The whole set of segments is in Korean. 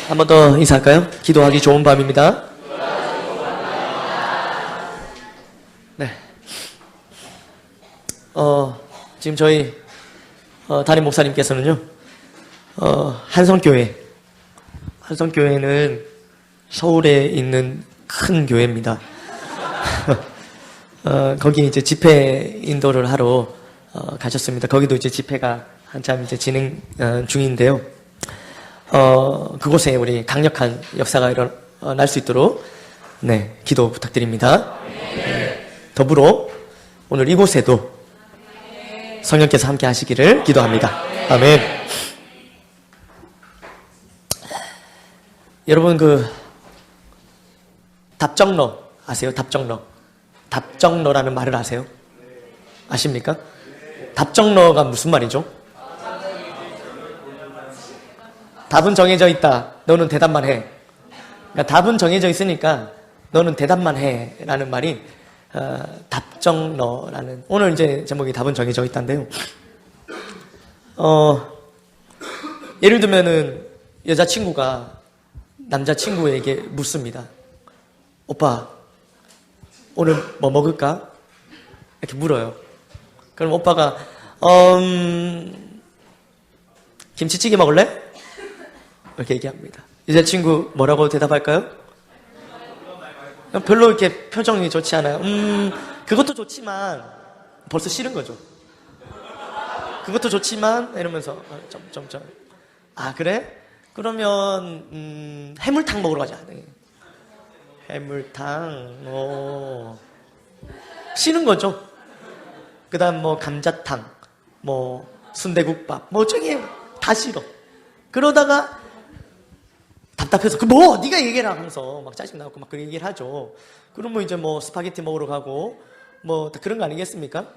한 번 더 인사할까요? 기도하기 좋은 밤입니다. 네. 지금 저희 담임 목사님께서는요, 한성교회는 서울에 있는 큰 교회입니다. 거기 이제 집회 인도를 하러 가셨습니다. 거기도 이제 집회가 한참 이제 진행 중인데요. 그곳에 우리 강력한 역사가 일어날 수 있도록 기도 부탁드립니다. 더불어 오늘 이곳에도 성령께서 함께 하시기를 기도합니다. 아멘. 여러분 답정너 아세요? 답정너라는 말을 아세요? 아십니까? 답정너가 무슨 말이죠? 답은 정해져 있다. 너는 대답만 해. 그러니까 답은 정해져 있으니까 너는 대답만 해. 라는 말이 답정너라는, 오늘 이제 제목이 답은 정해져 있다인데요. 예를 들면은 여자친구가 남자친구에게 묻습니다. 오빠, 오늘 뭐 먹을까? 이렇게 물어요. 그럼 오빠가 김치찌개 먹을래? 이렇게 얘기합니다. 여자친구 뭐라고 대답할까요? 별로 이렇게 표정이 좋지 않아요. 그것도 좋지만 벌써 싫은 거죠. 그것도 좋지만 이러면서 점점점. 아 그래? 그러면 해물탕 먹으러 가자. 해물탕. 싫은 거죠. 그다음 뭐 감자탕, 뭐 순대국밥, 뭐 저기 다 싫어. 그러다가 답답해서 네가 얘기해라 하면서 막 짜증 나고 막 그런 얘기를 하죠. 그러면 이제 뭐 스파게티 먹으러 가고 뭐 다 그런 거 아니겠습니까?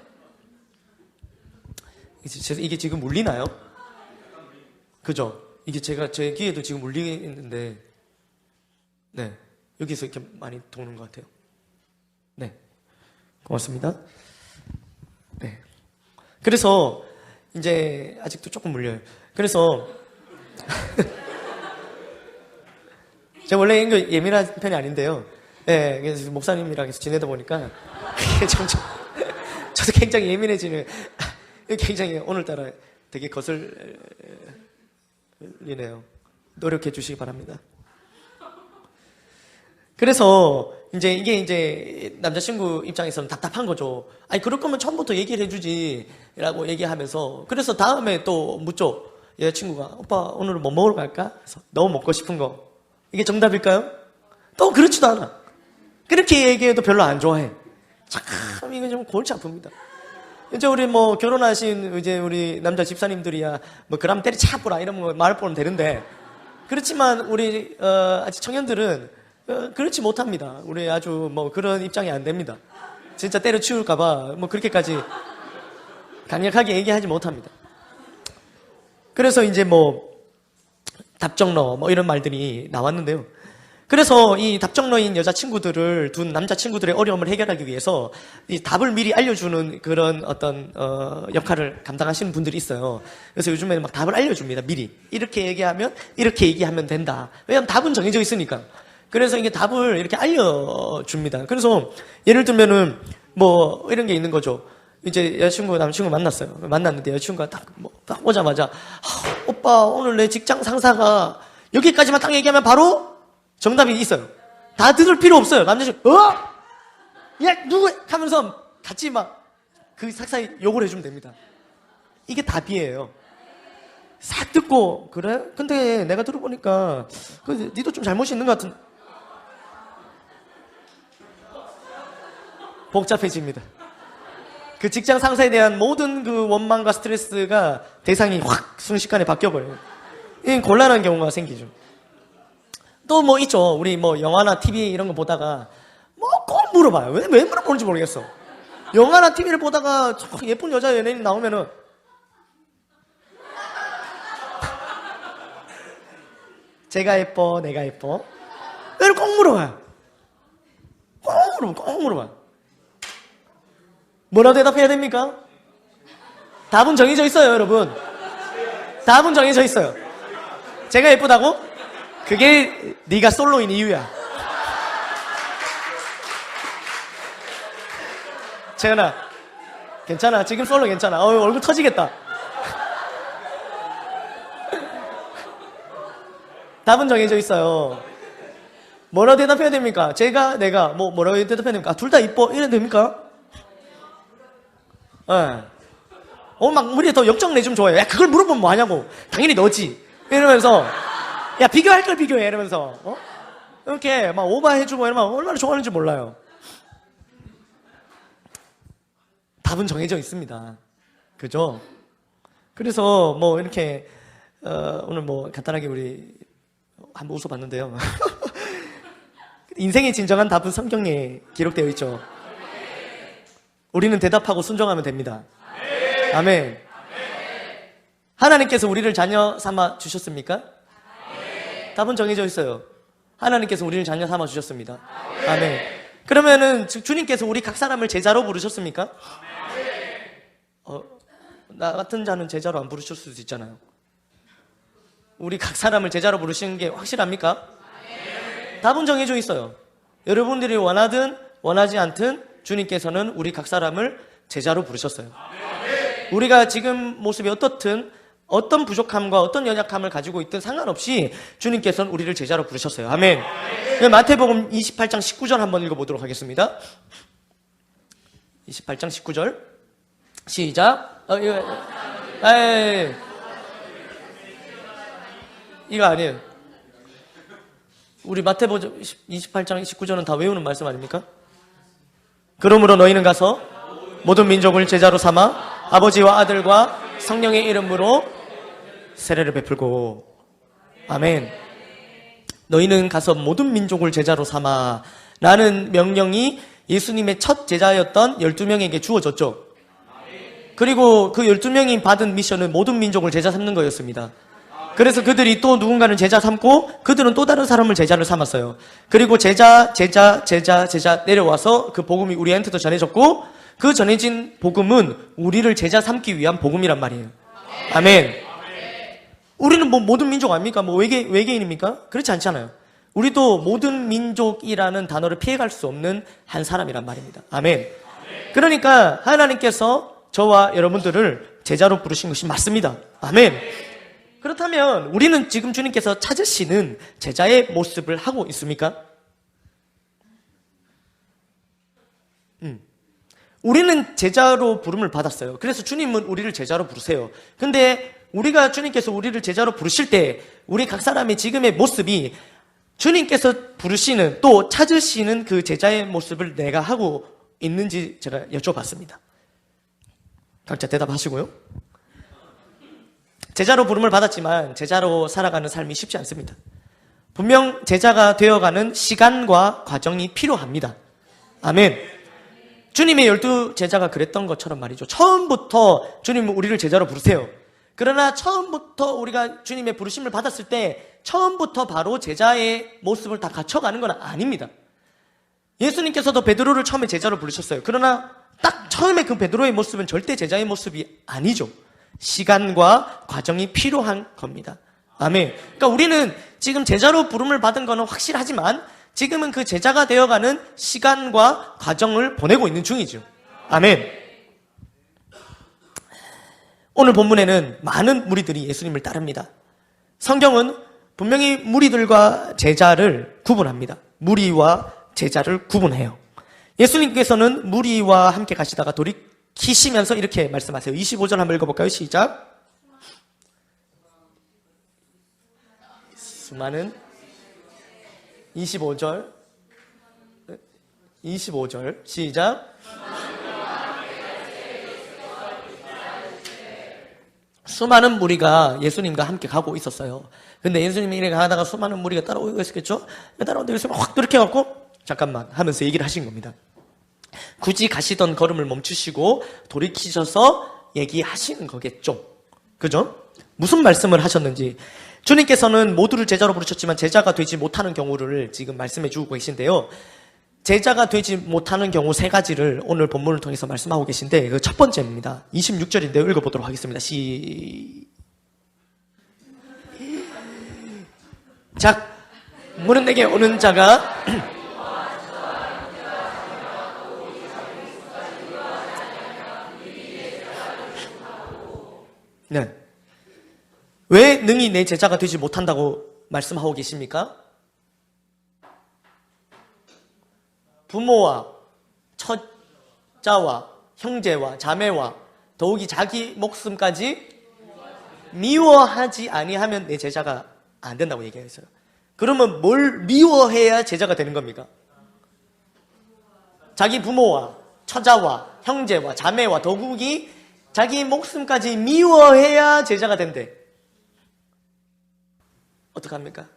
이게 지금 울리나요? 그죠? 이게 제 귀에도 지금 울리는데 여기서 이렇게 많이 도는 것 같아요. 고맙습니다. 그래서 이제 아직도 조금 울려요. 그래서 제가 원래 예민한 편이 아닌데요. 그래서 목사님이랑 계속 지내다 보니까 점점 저도 굉장히 예민해지는, 굉장히 오늘따라 되게 거슬리네요. 노력해 주시기 바랍니다. 그래서 이게 이제 남자친구 입장에서는 답답한 거죠. 아니 그럴 거면 처음부터 얘기를 해주지라고 얘기하면서, 그래서 다음에 또 묻죠. 여자친구가 오빠 오늘은 뭐 먹으러 갈까? 그래서 너 먹고 싶은 거. 이게 정답일까요? 또 그렇지도 않아. 그렇게 얘기해도 별로 안 좋아해. 참 이거 좀 골치 아픕니다. 이제 우리 뭐 결혼하신 이제 우리 남자 집사님들이야 뭐 그럼 때려차보라 이런 거 말 보면 되는데, 그렇지만 우리 아직 청년들은 그렇지 못합니다. 우리 아주 뭐 그런 입장이 안 됩니다. 진짜 때려치울까봐 뭐 그렇게까지 강력하게 얘기하지 못합니다. 그래서 이제 뭐 답정너 뭐 이런 말들이 나왔는데요. 그래서 이 답정너인 여자친구들을 둔 남자친구들의 어려움을 해결하기 위해서 이 답을 미리 알려주는 그런 어떤 역할을 감당하시는 분들이 있어요. 그래서 요즘에는 막 답을 알려줍니다. 미리 이렇게 얘기하면 된다. 왜냐하면 답은 정해져 있으니까. 그래서 이게 답을 이렇게 알려줍니다. 그래서 예를 들면은 뭐 이런 게 있는 거죠. 이제 여자친구, 남자친구 만났어요. 만났는데 여자친구가 딱 오자마자 오빠 오늘 내 직장 상사가 여기까지만 딱 얘기하면 바로 정답이 있어요. 다 들을 필요 없어요. 남자친구 야 누구 하면서 같이 막 그 상사에 욕을 해주면 됩니다. 이게 답이에요. 싹 듣고 그래? 근데 내가 들어보니까 니도 좀 잘못이 있는 것 같은. 복잡해집니다. 그 직장 상사에 대한 모든 그 원망과 스트레스가 대상이 확 순식간에 바뀌어버려요. 이 곤란한 경우가 생기죠. 또 뭐 있죠. 우리 뭐 영화나 TV 이런 거 보다가 뭐 꼭 물어봐요. 왜 물어보는지 모르겠어. 영화나 TV를 보다가 예쁜 여자 연예인 나오면은 제가 예뻐, 내가 예뻐. 왜 꼭 물어봐요. 꼭 물어봐요. 뭐라고 대답해야 됩니까? 답은 정해져 있어요, 여러분. 답은 정해져 있어요. 제가 예쁘다고? 그게 네가 솔로인 이유야. 재현아, 괜찮아. 지금 솔로 괜찮아. 얼굴 터지겠다. 답은 정해져 있어요. 뭐라고 대답해야 됩니까? 제가, 내가, 뭐라고 대답해야 됩니까? 둘 다 이뻐? 이래도 됩니까? 예. 막, 우리 더 역정 내주면 좋아요. 야, 그걸 물어보면 뭐 하냐고. 당연히 너지. 이러면서, 야, 비교할 걸 비교해. 이러면서, 이렇게 막 오버해주고 이러면 얼마나 좋아하는지 몰라요. 답은 정해져 있습니다. 그죠? 그래서 뭐, 이렇게, 오늘 뭐, 간단하게 우리, 한번 웃어봤는데요. 인생의 진정한 답은 성경에 기록되어 있죠. 우리는 대답하고 순종하면 됩니다. 아멘. 하나님께서 우리를 자녀 삼아 주셨습니까? 답은 정해져 있어요. 하나님께서 우리를 자녀 삼아 주셨습니다. 아멘. 그러면은 주님께서 우리 각 사람을 제자로 부르셨습니까? 나 같은 자는 제자로 안 부르실 수도 있잖아요. 우리 각 사람을 제자로 부르시는 게 확실합니까? 답은 정해져 있어요. 여러분들이 원하든 원하지 않든 주님께서는 우리 각 사람을 제자로 부르셨어요. 우리가 지금 모습이 어떻든 어떤 부족함과 어떤 연약함을 가지고 있든 상관없이 주님께서는 우리를 제자로 부르셨어요. 아멘. 마태복음 28장 19절 한번 읽어보도록 하겠습니다. 28장 19절 시작. 이거 아니에요. 우리 마태복음 28장 19절은 다 외우는 말씀 아닙니까? 그러므로 너희는 가서 모든 민족을 제자로 삼아 아버지와 아들과 성령의 이름으로 세례를 베풀고. 아멘. 너희는 가서 모든 민족을 제자로 삼아 라는 명령이 예수님의 첫 제자였던 12명에게 주어졌죠. 그리고 그 12명이 받은 미션은 모든 민족을 제자 삼는 거였습니다. 그래서 그들이 또 누군가는 제자 삼고 그들은 또 다른 사람을 제자를 삼았어요. 그리고 제자 내려와서 그 복음이 우리한테도 전해졌고 그 전해진 복음은 우리를 제자 삼기 위한 복음이란 말이에요. 아멘. 우리는 뭐 모든 민족 아닙니까? 뭐 외계인입니까? 그렇지 않잖아요. 우리도 모든 민족이라는 단어를 피해갈 수 없는 한 사람이란 말입니다. 아멘. 그러니까 하나님께서 저와 여러분들을 제자로 부르신 것이 맞습니다. 아멘. 그렇다면 우리는 지금 주님께서 찾으시는 제자의 모습을 하고 있습니까? 우리는 제자로 부름을 받았어요. 그래서 주님은 우리를 제자로 부르세요. 근데 우리가 주님께서 우리를 제자로 부르실 때 우리 각 사람의 지금의 모습이 주님께서 부르시는 또 찾으시는 그 제자의 모습을 내가 하고 있는지 제가 여쭤봤습니다. 각자 대답하시고요. 제자로 부름을 받았지만 제자로 살아가는 삶이 쉽지 않습니다. 분명 제자가 되어가는 시간과 과정이 필요합니다. 아멘. 주님의 12제자가 그랬던 것처럼 말이죠. 처음부터 주님은 우리를 제자로 부르세요. 그러나 처음부터 우리가 주님의 부르심을 받았을 때 처음부터 바로 제자의 모습을 다 갖춰가는 건 아닙니다. 예수님께서도 베드로를 처음에 제자로 부르셨어요. 그러나 딱 처음에 그 베드로의 모습은 절대 제자의 모습이 아니죠. 시간과 과정이 필요한 겁니다. 아멘. 그러니까 우리는 지금 제자로 부름을 받은 거는 확실하지만 지금은 그 제자가 되어가는 시간과 과정을 보내고 있는 중이죠. 아멘. 오늘 본문에는 많은 무리들이 예수님을 따릅니다. 성경은 분명히 무리들과 제자를 구분합니다. 무리와 제자를 구분해요. 예수님께서는 무리와 함께 가시다가 돌이키시면서 이렇게 말씀하세요. 25절 한번 읽어볼까요? 시작. 수많은 25절 시작. 수많은 무리가 예수님과 함께 가고 있었어요. 근데 예수님이 이렇게 가다가 수많은 무리가 따라오고 있었겠죠? 따라오는데 예수님이 확 돌이켜갖고 잠깐만 하면서 얘기를 하신 겁니다. 굳이 가시던 걸음을 멈추시고 돌이키셔서 얘기하시는 거겠죠. 그죠? 무슨 말씀을 하셨는지. 주님께서는 모두를 제자로 부르셨지만 제자가 되지 못하는 경우를 지금 말씀해 주고 계신데요. 제자가 되지 못하는 경우 세 가지를 오늘 본문을 통해서 말씀하고 계신데 그 첫 번째입니다. 26절인데요. 읽어보도록 하겠습니다. 시작. 물은 내게 오는 자가 네. 왜 능히 내 제자가 되지 못한다고 말씀하고 계십니까? 부모와 처자와 형제와 자매와 더욱이 자기 목숨까지 미워하지 아니하면 내 제자가 안 된다고 얘기했어요. 그러면 뭘 미워해야 제자가 되는 겁니까? 자기 부모와 처자와 형제와 자매와 더욱이 자기 목숨까지 미워해야 제자가 된대. 어떡합니까?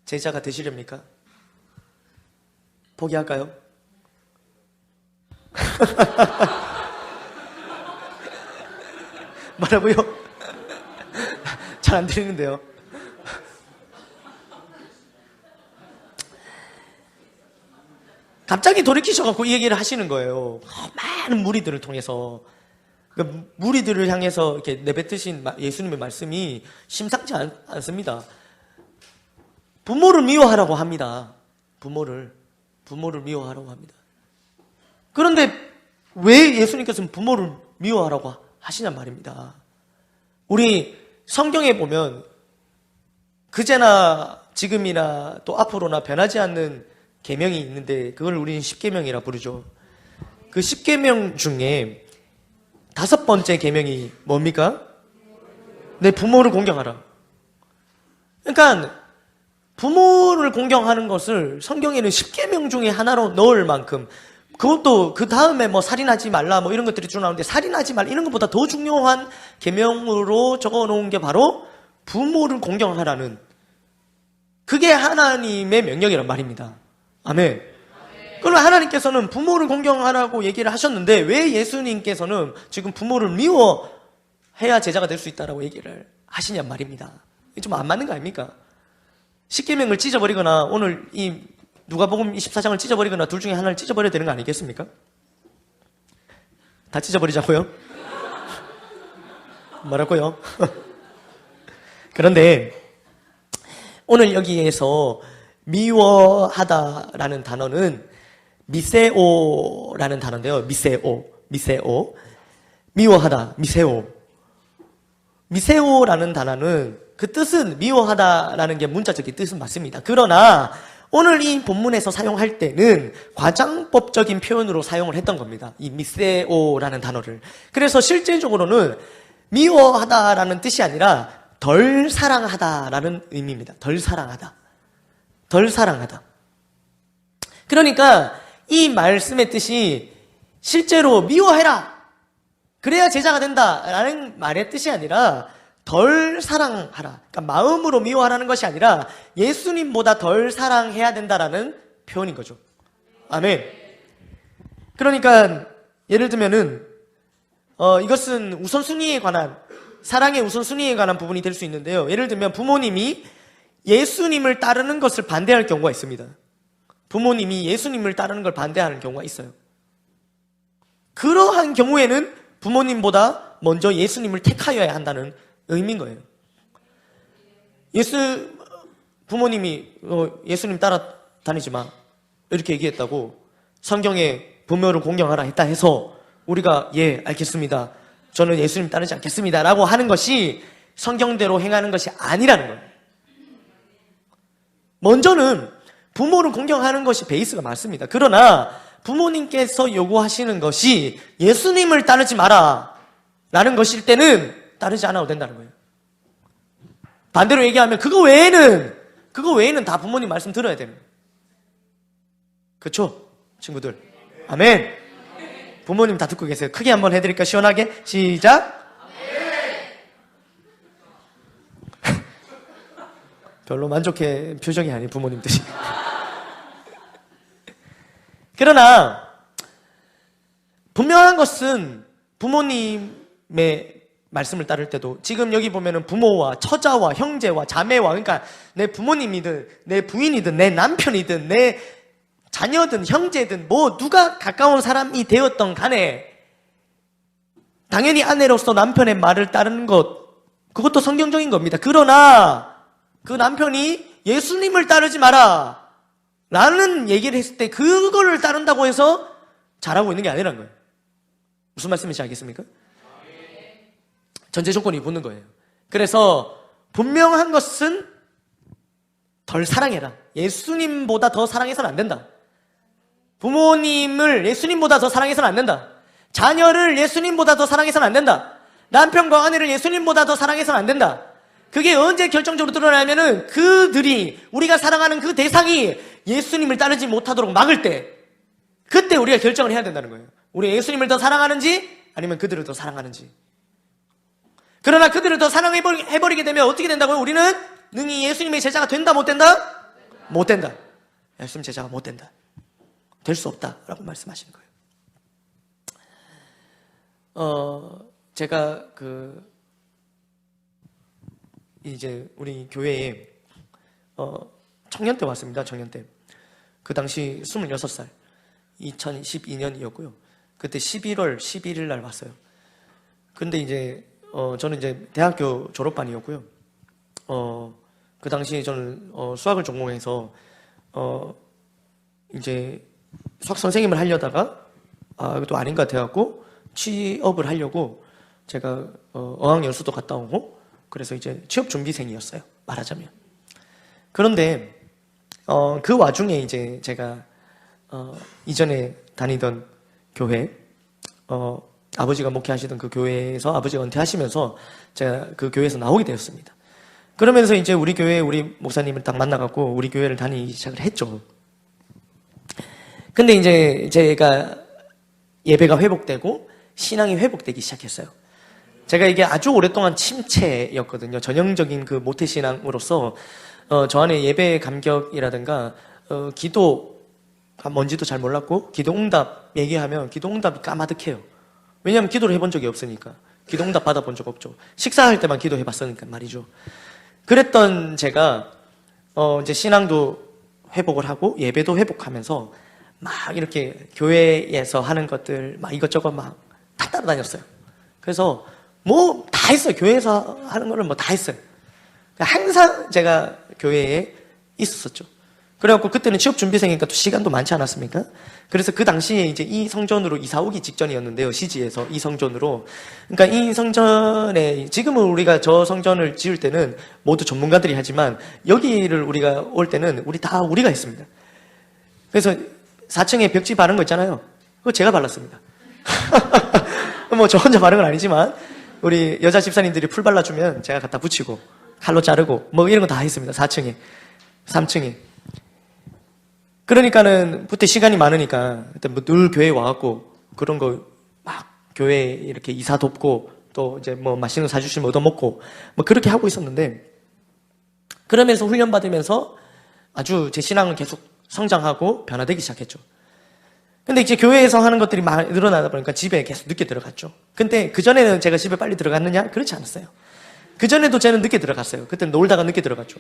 제자가 되시렵니까? 포기할까요? 뭐라고요? 잘 안 들리는데요. 갑자기 돌이키셔갖고 이 얘기를 하시는 거예요. 많은 무리들을 통해서. 그 무리들을 향해서 이렇게 내뱉으신 예수님의 말씀이 심상치 않습니다. 부모를 미워하라고 합니다. 부모를 미워하라고 합니다. 그런데 왜 예수님께서는 부모를 미워하라고 하시냔 말입니다. 우리 성경에 보면 그제나 지금이나 또 앞으로나 변하지 않는 계명이 있는데 그걸 우리는 십계명이라 부르죠. 그 십계명 중에 5번째 계명이 뭡니까? 내 부모를 공경하라. 그러니까 부모를 공경하는 것을 성경에는 십계명 중에 하나로 넣을 만큼, 그것도 그 다음에 뭐 살인하지 말라 뭐 이런 것들이 쭉 나오는데 살인하지 말라 이런 것보다 더 중요한 계명으로 적어 놓은 게 바로 부모를 공경하라는, 그게 하나님의 명령이란 말입니다. 아멘. 그럼 하나님께서는 부모를 공경하라고 얘기를 하셨는데 왜 예수님께서는 지금 부모를 미워해야 제자가 될 수 있다라고 얘기를 하시냔 말입니다. 이게 좀 안 맞는 거 아닙니까? 십계명을 찢어버리거나 오늘 이 누가복음 24장을 찢어버리거나 둘 중에 하나를 찢어버려야 되는 거 아니겠습니까? 다 찢어버리자고요? 뭐라고요? 그런데 오늘 여기에서 미워하다라는 단어는 미세오라는 단어인데요. 미세오. 미워하다, 미세오라는 단어는 그 뜻은 미워하다라는 게 문자적인 뜻은 맞습니다. 그러나 오늘 이 본문에서 사용할 때는 과장법적인 표현으로 사용을 했던 겁니다. 이 미세오라는 단어를. 그래서 실제적으로는 미워하다라는 뜻이 아니라 덜 사랑하다라는 의미입니다. 덜 사랑하다. 그러니까 이 말씀의 뜻이 실제로 미워해라, 그래야 제자가 된다라는 말의 뜻이 아니라 덜 사랑하라, 그러니까 마음으로 미워하라는 것이 아니라 예수님보다 덜 사랑해야 된다라는 표현인 거죠. 아멘. 그러니까 예를 들면은 이것은 우선순위에 관한, 사랑의 우선순위에 관한 부분이 될 수 있는데요. 예를 들면 부모님이 예수님을 따르는 것을 반대할 경우가 있습니다. 부모님이 예수님을 따르는 걸 반대하는 경우가 있어요. 그러한 경우에는 부모님보다 먼저 예수님을 택하여야 한다는 의미인 거예요. 부모님이 예수님 따라다니지 마 이렇게 얘기했다고 성경에 부모를 공경하라 했다 해서 우리가 예 알겠습니다, 저는 예수님 따르지 않겠습니다 라고 하는 것이 성경대로 행하는 것이 아니라는 거예요. 먼저는 부모를 공경하는 것이 베이스가 맞습니다. 그러나 부모님께서 요구하시는 것이 예수님을 따르지 마라 라는 것일 때는 따르지 않아도 된다는 거예요. 반대로 얘기하면 그거 외에는 다 부모님 말씀 들어야 되는 거예요. 그렇죠? 친구들. 아멘. 부모님 다 듣고 계세요. 크게 한번 해드릴까요? 시원하게. 시작. 별로 만족해 표정이 아닌 부모님들이. 그러나 분명한 것은 부모님의 말씀을 따를 때도 지금 여기 보면은 부모와 처자와 형제와 자매와, 그러니까 내 부모님이든 내 부인이든 내 남편이든 내 자녀든 형제든 뭐 누가 가까운 사람이 되었던 간에 당연히 아내로서 남편의 말을 따르는 것, 그것도 성경적인 겁니다. 그러나 그 남편이 예수님을 따르지 마라 라는 얘기를 했을 때 그거를 따른다고 해서 잘하고 있는 게 아니라는 거예요. 무슨 말씀인지 알겠습니까? 전제 조건이 붙는 거예요. 그래서 분명한 것은 덜 사랑해라. 예수님보다 더 사랑해서는 안 된다. 부모님을 예수님보다 더 사랑해서는 안 된다. 자녀를 예수님보다 더 사랑해서는 안 된다. 남편과 아내를 예수님보다 더 사랑해서는 안 된다. 그게 언제 결정적으로 드러나냐면은 그들이, 우리가 사랑하는 그 대상이 예수님을 따르지 못하도록 막을 때, 그때 우리가 결정을 해야 된다는 거예요. 우리 예수님을 더 사랑하는지 아니면 그들을 더 사랑하는지. 그러나 그들을 더 사랑해버리게 되면 어떻게 된다고요? 우리는 능히 예수님의 제자가 된다 못 된다? 못 된다. 예수님 제자가 못 된다. 될 수 없다 라고 말씀하시는 거예요. 제가 이제 우리 교회에 청년 때 왔습니다. 청년 때. 그 당시 26살 2012년이었고요. 그때 11월 11일 날 왔어요. 근데 이제 저는 이제 대학교 졸업반이었고요. 그 당시에 저는 수학을 전공해서 이제 수학 선생님을 하려다가 이것도 아닌 것 같아갖고 취업을 하려고 제가 어학연수도 갔다 오고 그래서 이제 취업 준비생이었어요. 말하자면. 그런데 그 와중에 이제 제가 이전에 다니던 교회 아버지가 목회하시던 그 교회에서 아버지가 은퇴하시면서 제가 그 교회에서 나오게 되었습니다. 그러면서 이제 우리 교회 우리 목사님을 딱 만나갖고 우리 교회를 다니기 시작을 했죠. 근데 이제 제가 예배가 회복되고 신앙이 회복되기 시작했어요. 제가 이게 아주 오랫동안 침체였거든요. 전형적인 그 모태신앙으로서 저 안에 예배 감격이라든가 기도가 뭔지도 잘 몰랐고 기도 응답 얘기하면 기도 응답이 까마득해요. 왜냐하면 기도를 해본 적이 없으니까. 기도 응답 받아본 적 없죠. 식사할 때만 기도해 봤으니까 말이죠. 그랬던 제가 이제 신앙도 회복을 하고 예배도 회복하면서 막 이렇게 교회에서 하는 것들 막 이것저것 막 다 따라다녔어요. 그래서 뭐 다 했어요. 교회에서 하는 거를 뭐 다 했어요. 항상 제가 교회에 있었죠. 그래갖고 그때는 취업준비생이니까 또 시간도 많지 않았습니까? 그래서 그 당시에 이제 이 성전으로 이사 오기 직전이었는데요. 시지에서 이 성전으로. 그러니까 이 성전에, 지금은 우리가 저 성전을 지을 때는 모두 전문가들이 하지만 여기를 우리가 올 때는 우리가 했습니다. 그래서 4층에 벽지 바른 거 있잖아요. 그거 제가 발랐습니다. 뭐 저 혼자 바른 건 아니지만 우리 여자 집사님들이 풀 발라주면 제가 갖다 붙이고 칼로 자르고 뭐 이런 거 다 했습니다. 4층에 3층에. 그러니까는 그때 시간이 많으니까 그때 뭐 늘 교회에 와갖고 그런 거 막 교회에 이렇게 이사 돕고 또 이제 뭐 맛있는 거 사주시면 얻어먹고 뭐 그렇게 하고 있었는데, 그러면서 훈련 받으면서 아주 제 신앙은 계속 성장하고 변화되기 시작했죠. 근데 이제 교회에서 하는 것들이 많이 늘어나다 보니까 집에 계속 늦게 들어갔죠. 근데 그전에는 제가 집에 빨리 들어갔느냐? 그렇지 않았어요. 그전에도 저는 늦게 들어갔어요. 그때는 놀다가 늦게 들어갔죠.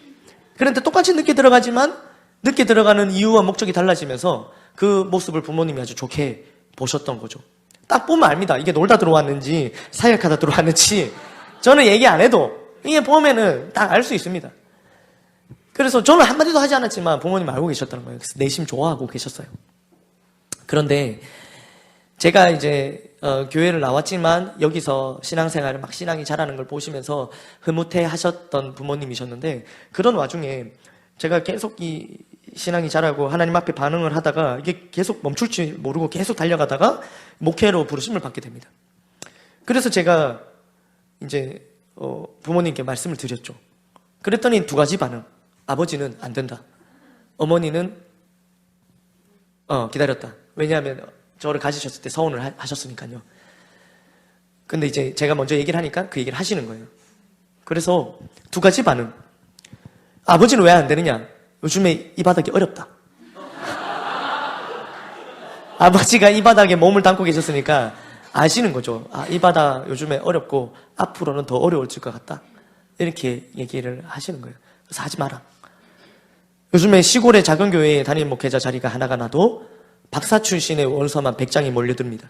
그런데 똑같이 늦게 들어가지만 늦게 들어가는 이유와 목적이 달라지면서 그 모습을 부모님이 아주 좋게 보셨던 거죠. 딱 보면 압니다. 이게 놀다 들어왔는지 사역하다 들어왔는지 저는 얘기 안 해도 이게 보면은 딱 알 수 있습니다. 그래서 저는 한마디도 하지 않았지만 부모님 알고 계셨다는 거예요. 그래서 내심 좋아하고 계셨어요. 그런데 제가 이제 교회를 나왔지만 여기서 신앙생활을 막 신앙이 자라는 걸 보시면서 흐뭇해 하셨던 부모님이셨는데, 그런 와중에 제가 계속 이 신앙이 자라고 하나님 앞에 반응을 하다가 이게 계속 멈출 줄 모르고 계속 달려가다가 목회로 부르심을 받게 됩니다. 그래서 제가 이제 부모님께 말씀을 드렸죠. 그랬더니 두 가지 반응. 아버지는 안 된다. 어머니는 기다렸다. 왜냐하면 저를 가지셨을 때 서운을 하셨으니까요. 근데 이제 제가 먼저 얘기를 하니까 그 얘기를 하시는 거예요. 그래서 두 가지 반응. 아버지는 왜 안 되느냐? 요즘에 이 바닥이 어렵다. 아버지가 이 바닥에 몸을 담고 계셨으니까 아시는 거죠. 이 바닥 요즘에 어렵고 앞으로는 더 어려워질 것 같다. 이렇게 얘기를 하시는 거예요. 그래서 하지 마라. 요즘에 시골의 작은 교회에 담임 목회자 자리가 하나가 나도 박사 출신의 원서만 100장이 몰려듭니다.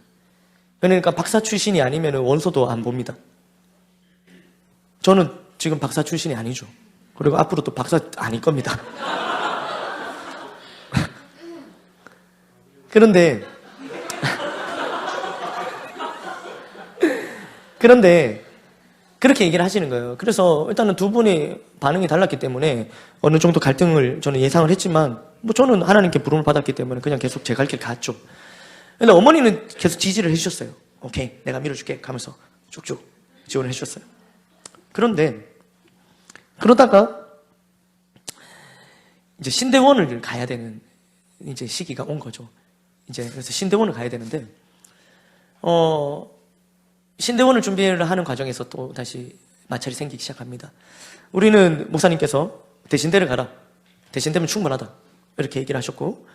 그러니까 박사 출신이 아니면 원서도 안 봅니다. 저는 지금 박사 출신이 아니죠. 그리고 앞으로 또 박사 아닐 겁니다. 그런데 그렇게 얘기를 하시는 거예요. 그래서 일단은 두 분의 반응이 달랐기 때문에 어느 정도 갈등을 저는 예상을 했지만 뭐 저는 하나님께 부름을 받았기 때문에 그냥 계속 제 갈 길 갔죠. 근데 어머니는 계속 지지를 해주셨어요. 오케이, 내가 밀어줄게 하면서 쭉쭉 지원을 해주셨어요. 그런데 그러다가 이제 신대원을 가야 되는 이제 시기가 온 거죠. 이제 그래서 신대원을 가야 되는데 신대원을 준비를 하는 과정에서 또 다시 마찰이 생기기 시작합니다. 우리는 목사님께서 대신대를 가라. 대신대면 충분하다. 이렇게 얘기를 하셨고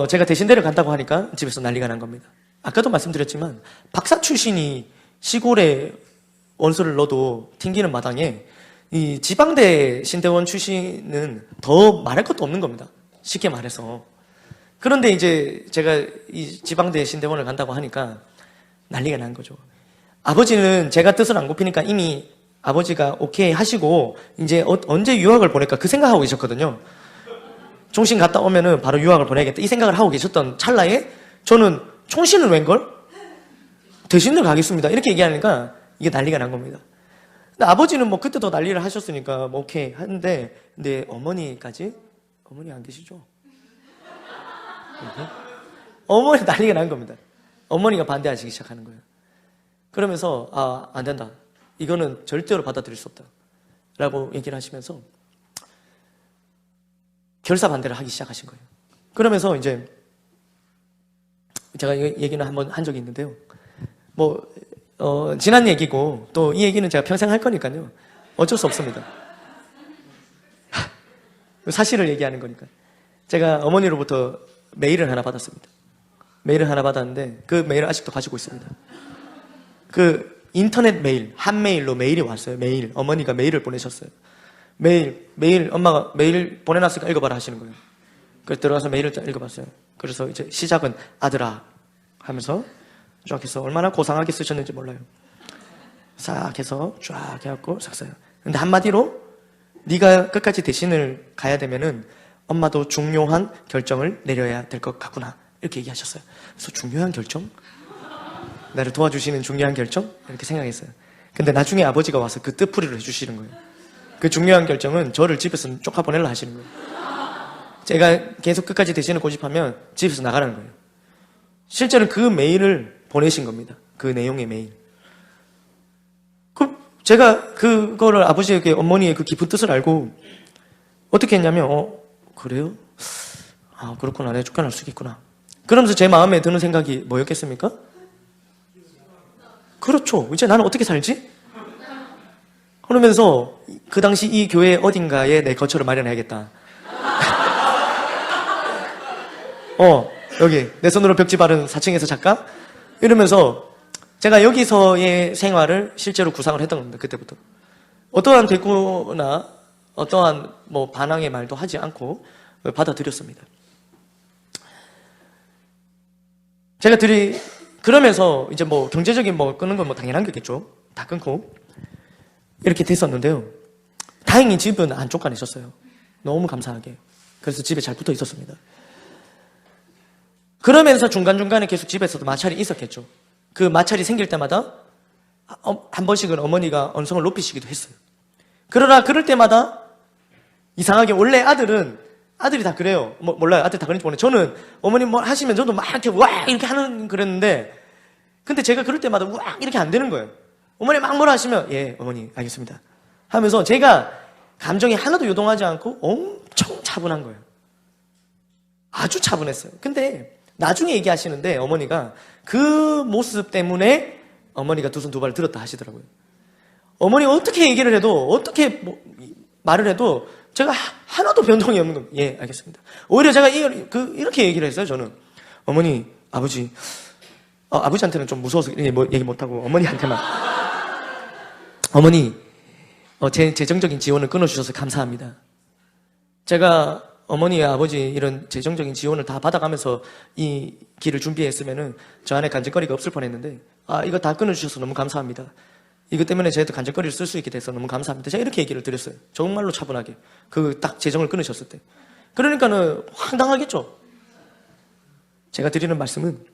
제가 대신대를 간다고 하니까 집에서 난리가 난 겁니다. 아까도 말씀드렸지만 박사 출신이 시골에 원서를 넣어도 튕기는 마당에 이 지방대 신대원 출신은 더 말할 것도 없는 겁니다. 쉽게 말해서. 그런데 이제 제가 이 지방대 신대원을 간다고 하니까 난리가 난 거죠. 아버지는 제가 뜻을 안 굽히니까 이미 아버지가 오케이 하시고 이제 언제 유학을 보낼까 그 생각하고 계셨거든요. 총신 갔다 오면은 바로 유학을 보내야겠다 이 생각을 하고 계셨던 찰나에 저는 총신은 웬걸? 대신을 가겠습니다 이렇게 얘기하니까 이게 난리가 난 겁니다. 근데 아버지는 뭐 그때도 난리를 하셨으니까 뭐 오케이 하는데 근데 어머니까지? 어머니 안 계시죠? 어머니 난리가 난 겁니다. 어머니가 반대하시기 시작하는 거예요. 그러면서 안 된다. 이거는 절대로 받아들일 수 없다. 라고 얘기를 하시면서 결사 반대를 하기 시작하신 거예요. 그러면서 이제 제가 이 얘기는 한번 한 적이 있는데요. 지난 얘기고 또 이 얘기는 제가 평생 할 거니까요. 어쩔 수 없습니다. 사실을 얘기하는 거니까. 제가 어머니로부터 메일을 하나 받았습니다. 메일을 하나 받았는데 그 메일을 아직도 가지고 있습니다. 그 인터넷 메일, 한 메일로 메일이 왔어요. 메일. 어머니가 메일을 보내셨어요. 메일, 엄마가 메일 보내놨으니까 읽어봐라 하시는 거예요. 그래서 들어가서 메일을 읽어봤어요. 그래서 이제 시작은 아들아 하면서 쫙 해서 얼마나 고상하게 쓰셨는지 몰라요. 싹 해서 쫙 해갖고 싹 써요. 근데 한마디로 네가 끝까지 대신을 가야 되면은 엄마도 중요한 결정을 내려야 될 것 같구나 이렇게 얘기하셨어요. 그래서 중요한 결정? 나를 도와주시는 중요한 결정? 이렇게 생각했어요. 근데 나중에 아버지가 와서 그 뜻풀이를 해주시는 거예요. 그 중요한 결정은 저를 집에서 쫓아보내려 하시는 거예요. 제가 계속 끝까지 대신을 고집하면 집에서 나가라는 거예요. 실제로 그 메일을 보내신 겁니다. 그 내용의 메일. 제가 그거를 아버지에게 어머니의 그 깊은 뜻을 알고 어떻게 했냐면 그래요? 그렇구나. 내가 쫓겨날 수 있겠구나. 그러면서 제 마음에 드는 생각이 뭐였겠습니까? 그렇죠. 이제 나는 어떻게 살지? 그러면서 그 당시 이 교회 어딘가에 내 거처를 마련해야겠다. 여기 내 손으로 벽지 바른 4층에서 작가? 이러면서 제가 여기서의 생활을 실제로 구상을 했던 겁니다. 그때부터. 어떠한 대꾸나 어떠한 반항의 말도 하지 않고 받아들였습니다. 제가 그러면서 이제 경제적인 끊는 건 당연한 거겠죠. 다 끊고 이렇게 됐었는데요. 다행히 집은 안 쫓아내셨어요. 너무 감사하게. 그래서 집에 잘 붙어 있었습니다. 그러면서 중간중간에 계속 집에서도 마찰이 있었겠죠. 그 마찰이 생길 때마다 한 번씩은 어머니가 언성을 높이시기도 했어요. 그러나 그럴 때마다 이상하게 원래 아들이 다 그래요. 몰라요. 아들 다 그런지 모르는데 저는 어머니 하시면 저도 막 이렇게 와 이렇게 하는 그랬는데 근데 제가 그럴 때마다 와 이렇게 안 되는 거예요. 어머니 막 뭐라 하시면 예 어머니 알겠습니다 하면서 제가 감정이 하나도 요동하지 않고 엄청 차분한 거예요. 아주 차분했어요. 근데 나중에 얘기하시는데 어머니가 그 모습 때문에 어머니가 두 손 두 발 들었다 하시더라고요. 어머니 어떻게 얘기를 해도 어떻게 말을 해도 제가 하나도 변동이 없는 겁니다. 예 알겠습니다. 오히려 제가 이렇게 얘기를 했어요. 저는 어머니 아버지한테는 좀 무서워서 얘기 못하고 어머니한테만 어머니 제 재정적인 지원을 끊어주셔서 감사합니다. 제가 어머니, 아버지 이런 재정적인 지원을 다 받아가면서 이 길을 준비했으면은 저 안에 간직거리가 없을 뻔했는데 이거 다 끊어주셔서 너무 감사합니다. 이것 때문에 저희도 간접거리를 쓸 수 있게 돼서 너무 감사합니다. 제가 이렇게 얘기를 드렸어요. 정말로 차분하게. 그 딱 재정을 끊으셨을 때. 그러니까는 황당하겠죠. 제가 드리는 말씀은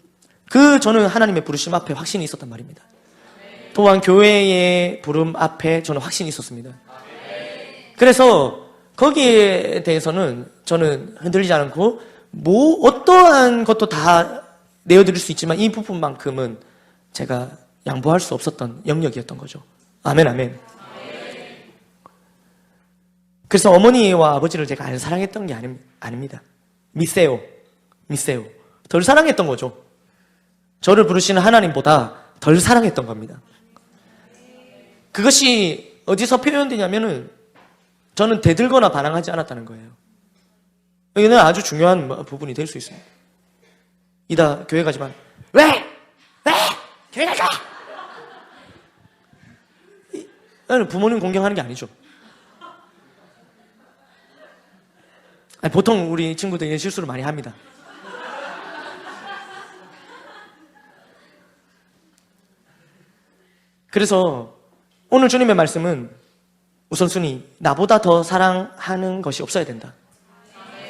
저는 하나님의 부르심 앞에 확신이 있었단 말입니다. 또한 교회의 부름 앞에 저는 확신이 있었습니다. 그래서 거기에 대해서는 저는 흔들리지 않고 어떠한 것도 다 내어드릴 수 있지만 이 부분만큼은 제가 양보할 수 없었던 영역이었던 거죠. 아멘, 아멘. 그래서 어머니와 아버지를 제가 안 사랑했던 게 아닙니다. 미세요. 덜 사랑했던 거죠. 저를 부르시는 하나님보다 덜 사랑했던 겁니다. 그것이 어디서 표현되냐면은 저는 대들거나 반항하지 않았다는 거예요. 이거는 아주 중요한 부분이 될 수 있습니다. 이다 교회 가지만 왜? 교회 가자! 부모님 공경하는 게 아니죠. 보통 우리 친구들이 실수를 많이 합니다. 그래서 오늘 주님의 말씀은 우선순위 나보다 더 사랑하는 것이 없어야 된다.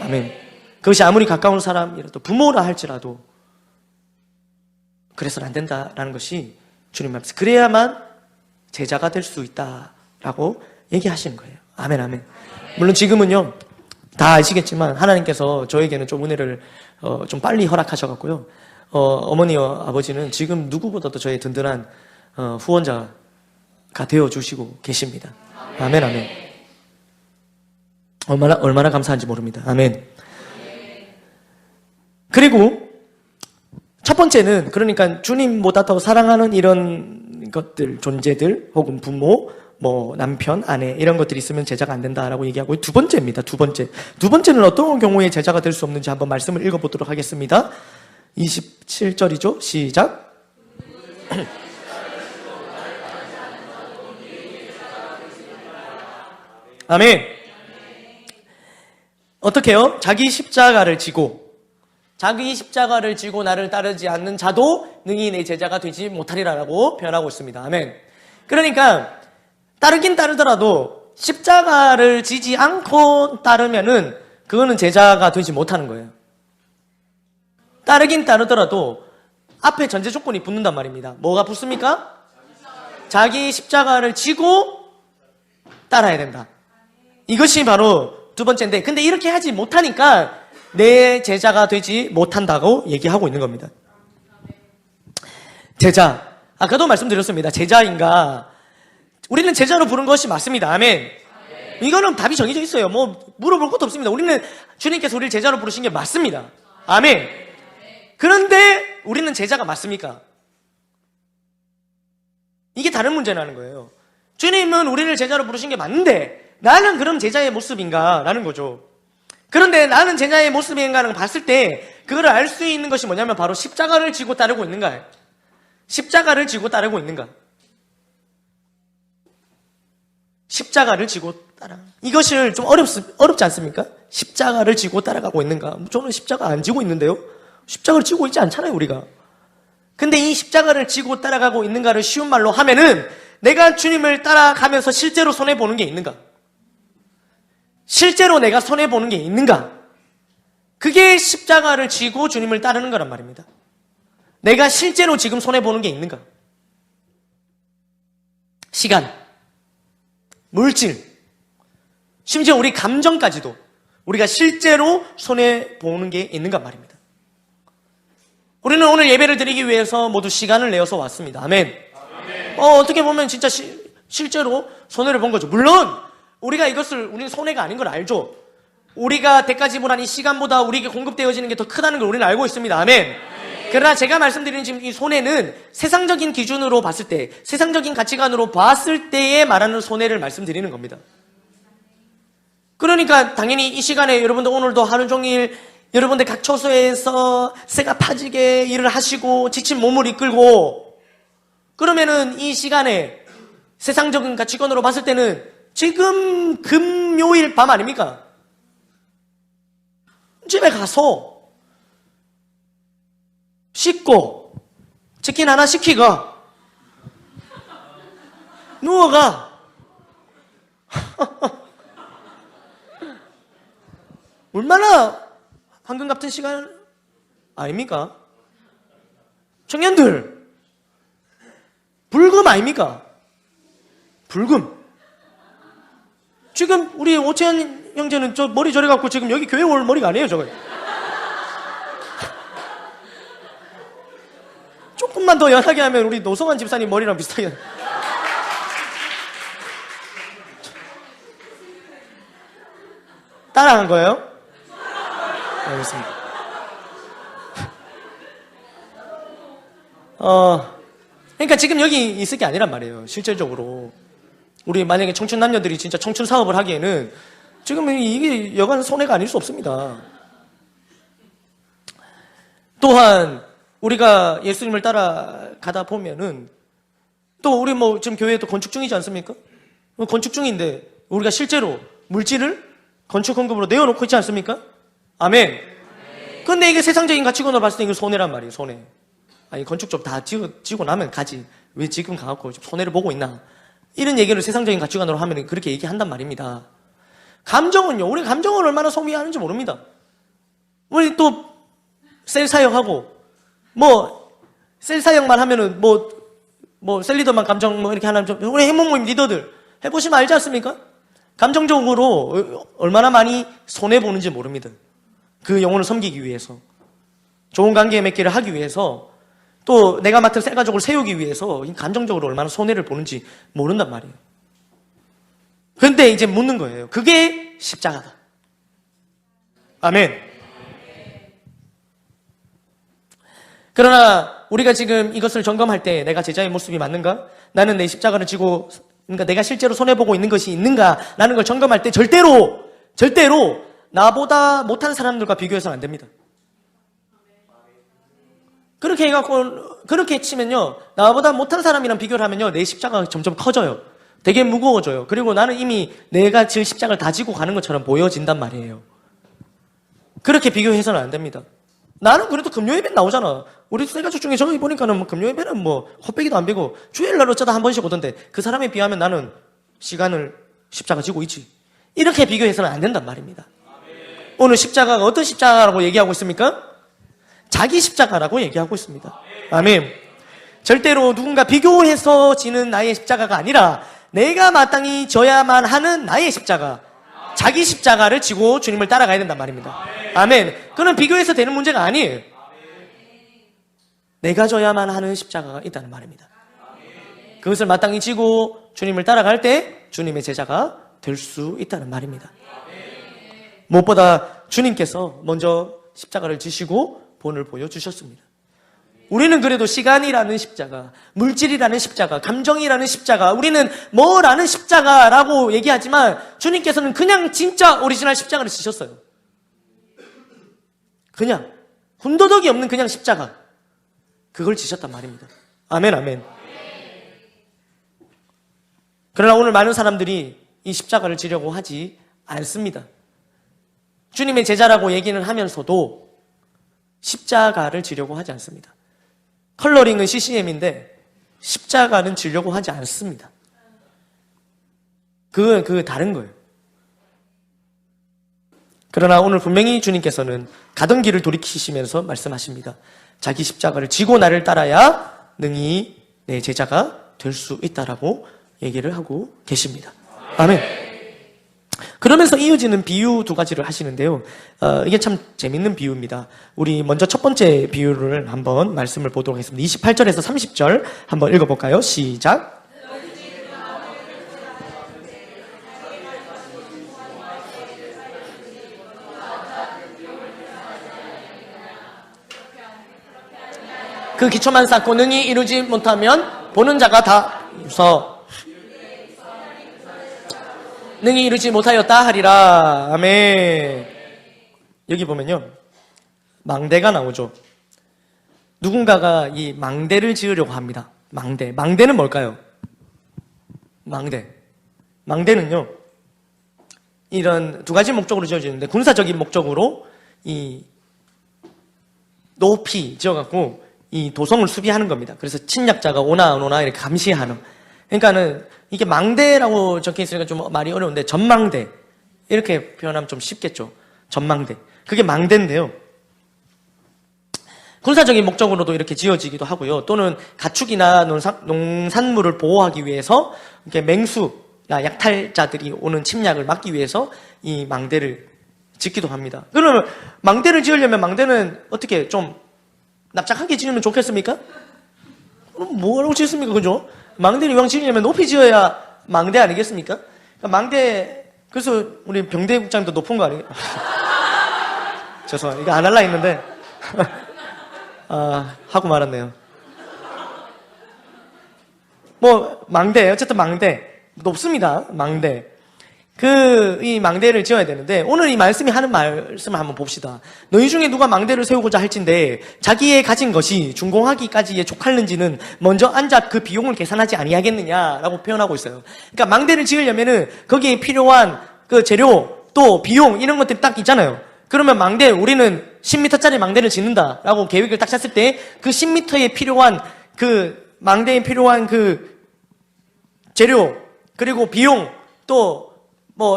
아멘. 그것이 아무리 가까운 사람이라도 부모라 할지라도 그래서는 안 된다라는 것이 주님의 말씀. 그래야만 제자가 될 수 있다라고 얘기하시는 거예요. 아멘, 아멘. 물론 지금은요 다 아시겠지만 하나님께서 저에게는 좀 은혜를 좀 빨리 허락하셔갖고요 어머니와 아버지는 지금 누구보다도 저의 든든한 후원자가 되어주시고 계십니다. 아멘, 아멘. 얼마나 감사한지 모릅니다. 아멘. 그리고 첫 번째는 그러니까 주님보다 더 사랑하는 이런 것들, 존재들 혹은 부모, 남편, 아내 이런 것들이 있으면 제자가 안 된다라고 얘기하고 두 번째입니다. 두 번째는 어떤 경우에 제자가 될 수 없는지 한번 말씀을 읽어보도록 하겠습니다. 27절이죠. 시작. 아멘. 어떻게 해요? 자기 십자가를 지고 나를 따르지 않는 자도 능히 내 제자가 되지 못하리라라고 표현하고 있습니다. 아멘. 그러니까 따르긴 따르더라도 십자가를 지지 않고 따르면은 그거는 제자가 되지 못하는 거예요. 따르긴 따르더라도 앞에 전제 조건이 붙는단 말입니다. 뭐가 붙습니까? 자기 십자가를 지고 따라야 된다. 이것이 바로 두 번째인데, 근데 이렇게 하지 못하니까 내 제자가 되지 못한다고 얘기하고 있는 겁니다. 제자. 아까도 말씀드렸습니다. 제자인가? 우리는 제자로 부른 것이 맞습니다. 아멘. 이거는 답이 정해져 있어요. 물어볼 것도 없습니다. 우리는 주님께서 우리를 제자로 부르신 게 맞습니다. 아멘. 그런데 우리는 제자가 맞습니까? 이게 다른 문제라는 거예요. 주님은 우리를 제자로 부르신 게 맞는데 나는 그럼 제자의 모습인가? 라는 거죠. 그런데 나는 제자의 모습인가를 봤을 때 그거를 알 수 있는 것이 뭐냐면 바로 십자가를 지고 따르고 있는가? 십자가를 지고 따르고 있는가? 십자가를 지고 따라. 이것을 좀 어렵지 않습니까? 십자가를 지고 따라가고 있는가? 저는 십자가 안 지고 있는데요? 십자가를 지고 있지 않잖아요, 우리가. 근데 이 십자가를 지고 따라가고 있는가를 쉬운 말로 하면은 내가 주님을 따라가면서 실제로 손해보는 게 있는가? 실제로 내가 손해보는 게 있는가? 그게 십자가를 지고 주님을 따르는 거란 말입니다. 내가 실제로 지금 손해보는 게 있는가? 시간, 물질, 심지어 우리 감정까지도 우리가 실제로 손해보는 게 있는가 말입니다. 우리는 오늘 예배를 드리기 위해서 모두 시간을 내어서 왔습니다. 아멘. 어떻게 보면 진짜 실제로 손해를 본 거죠. 물론 우리가 우리는 손해가 아닌 걸 알죠. 우리가 대가 지불한 이 시간보다 우리에게 공급되어지는 게 더 크다는 걸 우리는 알고 있습니다. 아멘. 그러나 제가 말씀드리는 지금 이 손해는 세상적인 기준으로 봤을 때, 세상적인 가치관으로 봤을 때에 말하는 손해를 말씀드리는 겁니다. 그러니까 당연히 이 시간에 여러분들 오늘도 하루 종일 여러분들 각 처소에서 새가 파지게 일을 하시고 지친 몸을 이끌고 그러면은 이 시간에 세상적인 가치관으로 봤을 때는 지금 금요일 밤 아닙니까? 집에 가서 씻고 치킨 하나 시키고 누워가. 얼마나 황금 같은 시간 아닙니까? 청년들, 불금 아닙니까? 불금. 지금 우리 오채연 형제는 저 머리 저래갖고 지금 여기 교회 올 머리가 아니에요, 저거. 조금만 더 연하게 하면 우리 노성환 집사님 머리랑 비슷하게. 따라한 거예요? 알겠습니다. 그러니까 지금 여기 있을 게 아니란 말이에요. 실질적으로. 우리 만약에 청춘 남녀들이 진짜 청춘 사업을 하기에는 지금 이게 여간 손해가 아닐 수 없습니다. 또한 우리가 예수님을 따라가다 보면은 또 우리 뭐 지금 교회도 건축 중이지 않습니까? 건축 중인데 우리가 실제로 물질을 건축 헌금으로 내어놓고 있지 않습니까? 아멘. 근데 이게 세상적인 가치관으로 봤을 때 이거 손해란 말이에요, 손해. 아니, 건축 좀 다 지고 나면 가지. 왜 지금 가갖고 손해를 보고 있나? 이런 얘기를 세상적인 가치관으로 하면 그렇게 얘기한단 말입니다. 감정은요, 우리 감정을 얼마나 소비하는지 모릅니다. 우리 또 셀 사역하고, 셀 사역만 하면은 셀 리더만 감정 이렇게 하나 좀, 우리 행복 모임 리더들 해보시면 알지 않습니까? 감정적으로 얼마나 많이 손해보는지 모릅니다. 그 영혼을 섬기기 위해서, 좋은 관계 맺기를 하기 위해서, 또 내가 맡은 셀 가족을 세우기 위해서 감정적으로 얼마나 손해를 보는지 모른단 말이에요. 그런데 이제 묻는 거예요. 그게 십자가다. 아멘. 그러나 우리가 지금 이것을 점검할 때 내가 제자의 모습이 맞는가? 나는 내 십자가를 지고, 그러니까 내가 실제로 손해보고 있는 것이 있는가라는 걸 점검할 때 절대로 나보다 못한 사람들과 비교해서는 안 됩니다. 그렇게 해갖고, 그렇게 치면요, 나보다 못한 사람이랑 비교를 하면요, 내 십자가가 점점 커져요. 되게 무거워져요. 그리고 나는 이미 내가 질 십자가를 다 지고 가는 것처럼 보여진단 말이에요. 그렇게 비교해서는 안 됩니다. 나는 그래도 금요예배 나오잖아. 우리 셀가족 중에 저기 보니까는 금요예배는 헛배기도 안 배고 주일날 어쩌다 한 번씩 오던데 그 사람에 비하면 나는 시간을 십자가 지고 있지. 이렇게 비교해서는 안 된단 말입니다. 오늘 십자가가 어떤 십자가라고 얘기하고 있습니까? 자기 십자가라고 얘기하고 있습니다. 아멘. 절대로 누군가 비교해서 지는 나의 십자가가 아니라 내가 마땅히 져야만 하는 나의 십자가, 자기 십자가를 지고 주님을 따라가야 된단 말입니다. 아멘. 그건 비교해서 되는 문제가 아니에요. 내가 져야만 하는 십자가가 있다는 말입니다. 그것을 마땅히 지고 주님을 따라갈 때 주님의 제자가 될 수 있다는 말입니다. 무엇보다 주님께서 먼저 십자가를 지시고 본을 보여주셨습니다. 우리는 그래도 시간이라는 십자가, 물질이라는 십자가, 감정이라는 십자가, 우리는 뭐라는 십자가라고 얘기하지만 주님께서는 그냥 진짜 오리지널 십자가를 지셨어요. 그냥 군더더기 없는 그냥 십자가, 그걸 지셨단 말입니다. 아멘, 아멘. 그러나 오늘 많은 사람들이 이 십자가를 지려고 하지 않습니다. 주님의 제자라고 얘기는 하면서도 십자가를 지려고 하지 않습니다. 컬러링은 CCM인데 십자가는 지려고 하지 않습니다. 그건 다른 거예요. 그러나 오늘 분명히 주님께서는 가던 길을 돌이키시면서 말씀하십니다. 자기 십자가를 지고 나를 따라야 능히 내 제자가 될 수 있다라고 얘기를 하고 계십니다. 아멘. 그러면서 이어지는 비유 두 가지를 하시는데요. 이게 참 재밌는 비유입니다. 우리 먼저 첫 번째 비유를 한번 말씀을 보도록 하겠습니다. 28절에서 30절 한번 읽어볼까요? 시작. 그 기초만 쌓고 능히 이루지 못하면 보는 자가 다 웃어 능히 이루지 못하였다 하리라. 아멘. 여기 보면요, 망대가 나오죠. 누군가가 이 망대를 지으려고 합니다. 망대는 뭘까요? 망대는요, 이런 두 가지 목적으로 지어지는데, 군사적인 목적으로 이 높이 지어갖고 이 도성을 수비하는 겁니다. 그래서 침략자가 오나 안 오나 이렇게 감시하는, 그러니까는 이게 망대라고 적혀 있으니까 좀 말이 어려운데 전망대 이렇게 표현하면 좀 쉽겠죠. 전망대. 그게 망대인데요. 군사적인 목적으로도 이렇게 지어지기도 하고요. 또는 가축이나 농산물을 보호하기 위해서 이렇게 맹수나 약탈자들이 오는 침략을 막기 위해서 이 망대를 짓기도 합니다. 그러면 망대를 지으려면 망대는 어떻게 좀 납작하게 지으면 좋겠습니까? 뭐라고 짓습니까? 그죠? 망대를 이왕 지으려면 높이 지어야 망대 아니겠습니까? 그러니까 망대, 그래서 우리 병대국장도 높은 거 아니에요? 죄송합니다. 이거 안 할라 했는데. 하고 말았네요. 망대, 어쨌든 망대. 높습니다. 망대. 이 망대를 지어야 되는데, 오늘 이 말씀이 하는 말씀을 한번 봅시다. 너희 중에 누가 망대를 세우고자 할진대, 자기의 가진 것이 준공하기까지에 족할는지는 먼저 앉아 그 비용을 계산하지 아니하겠느냐라고 표현하고 있어요. 그러니까 망대를 지으려면은, 거기에 필요한 그 재료, 또 비용, 이런 것들이 딱 있잖아요. 그러면 우리는 10m짜리 망대를 짓는다라고 계획을 딱 짰을 때, 그 10m에 필요한 망대에 필요한 재료, 그리고 비용, 또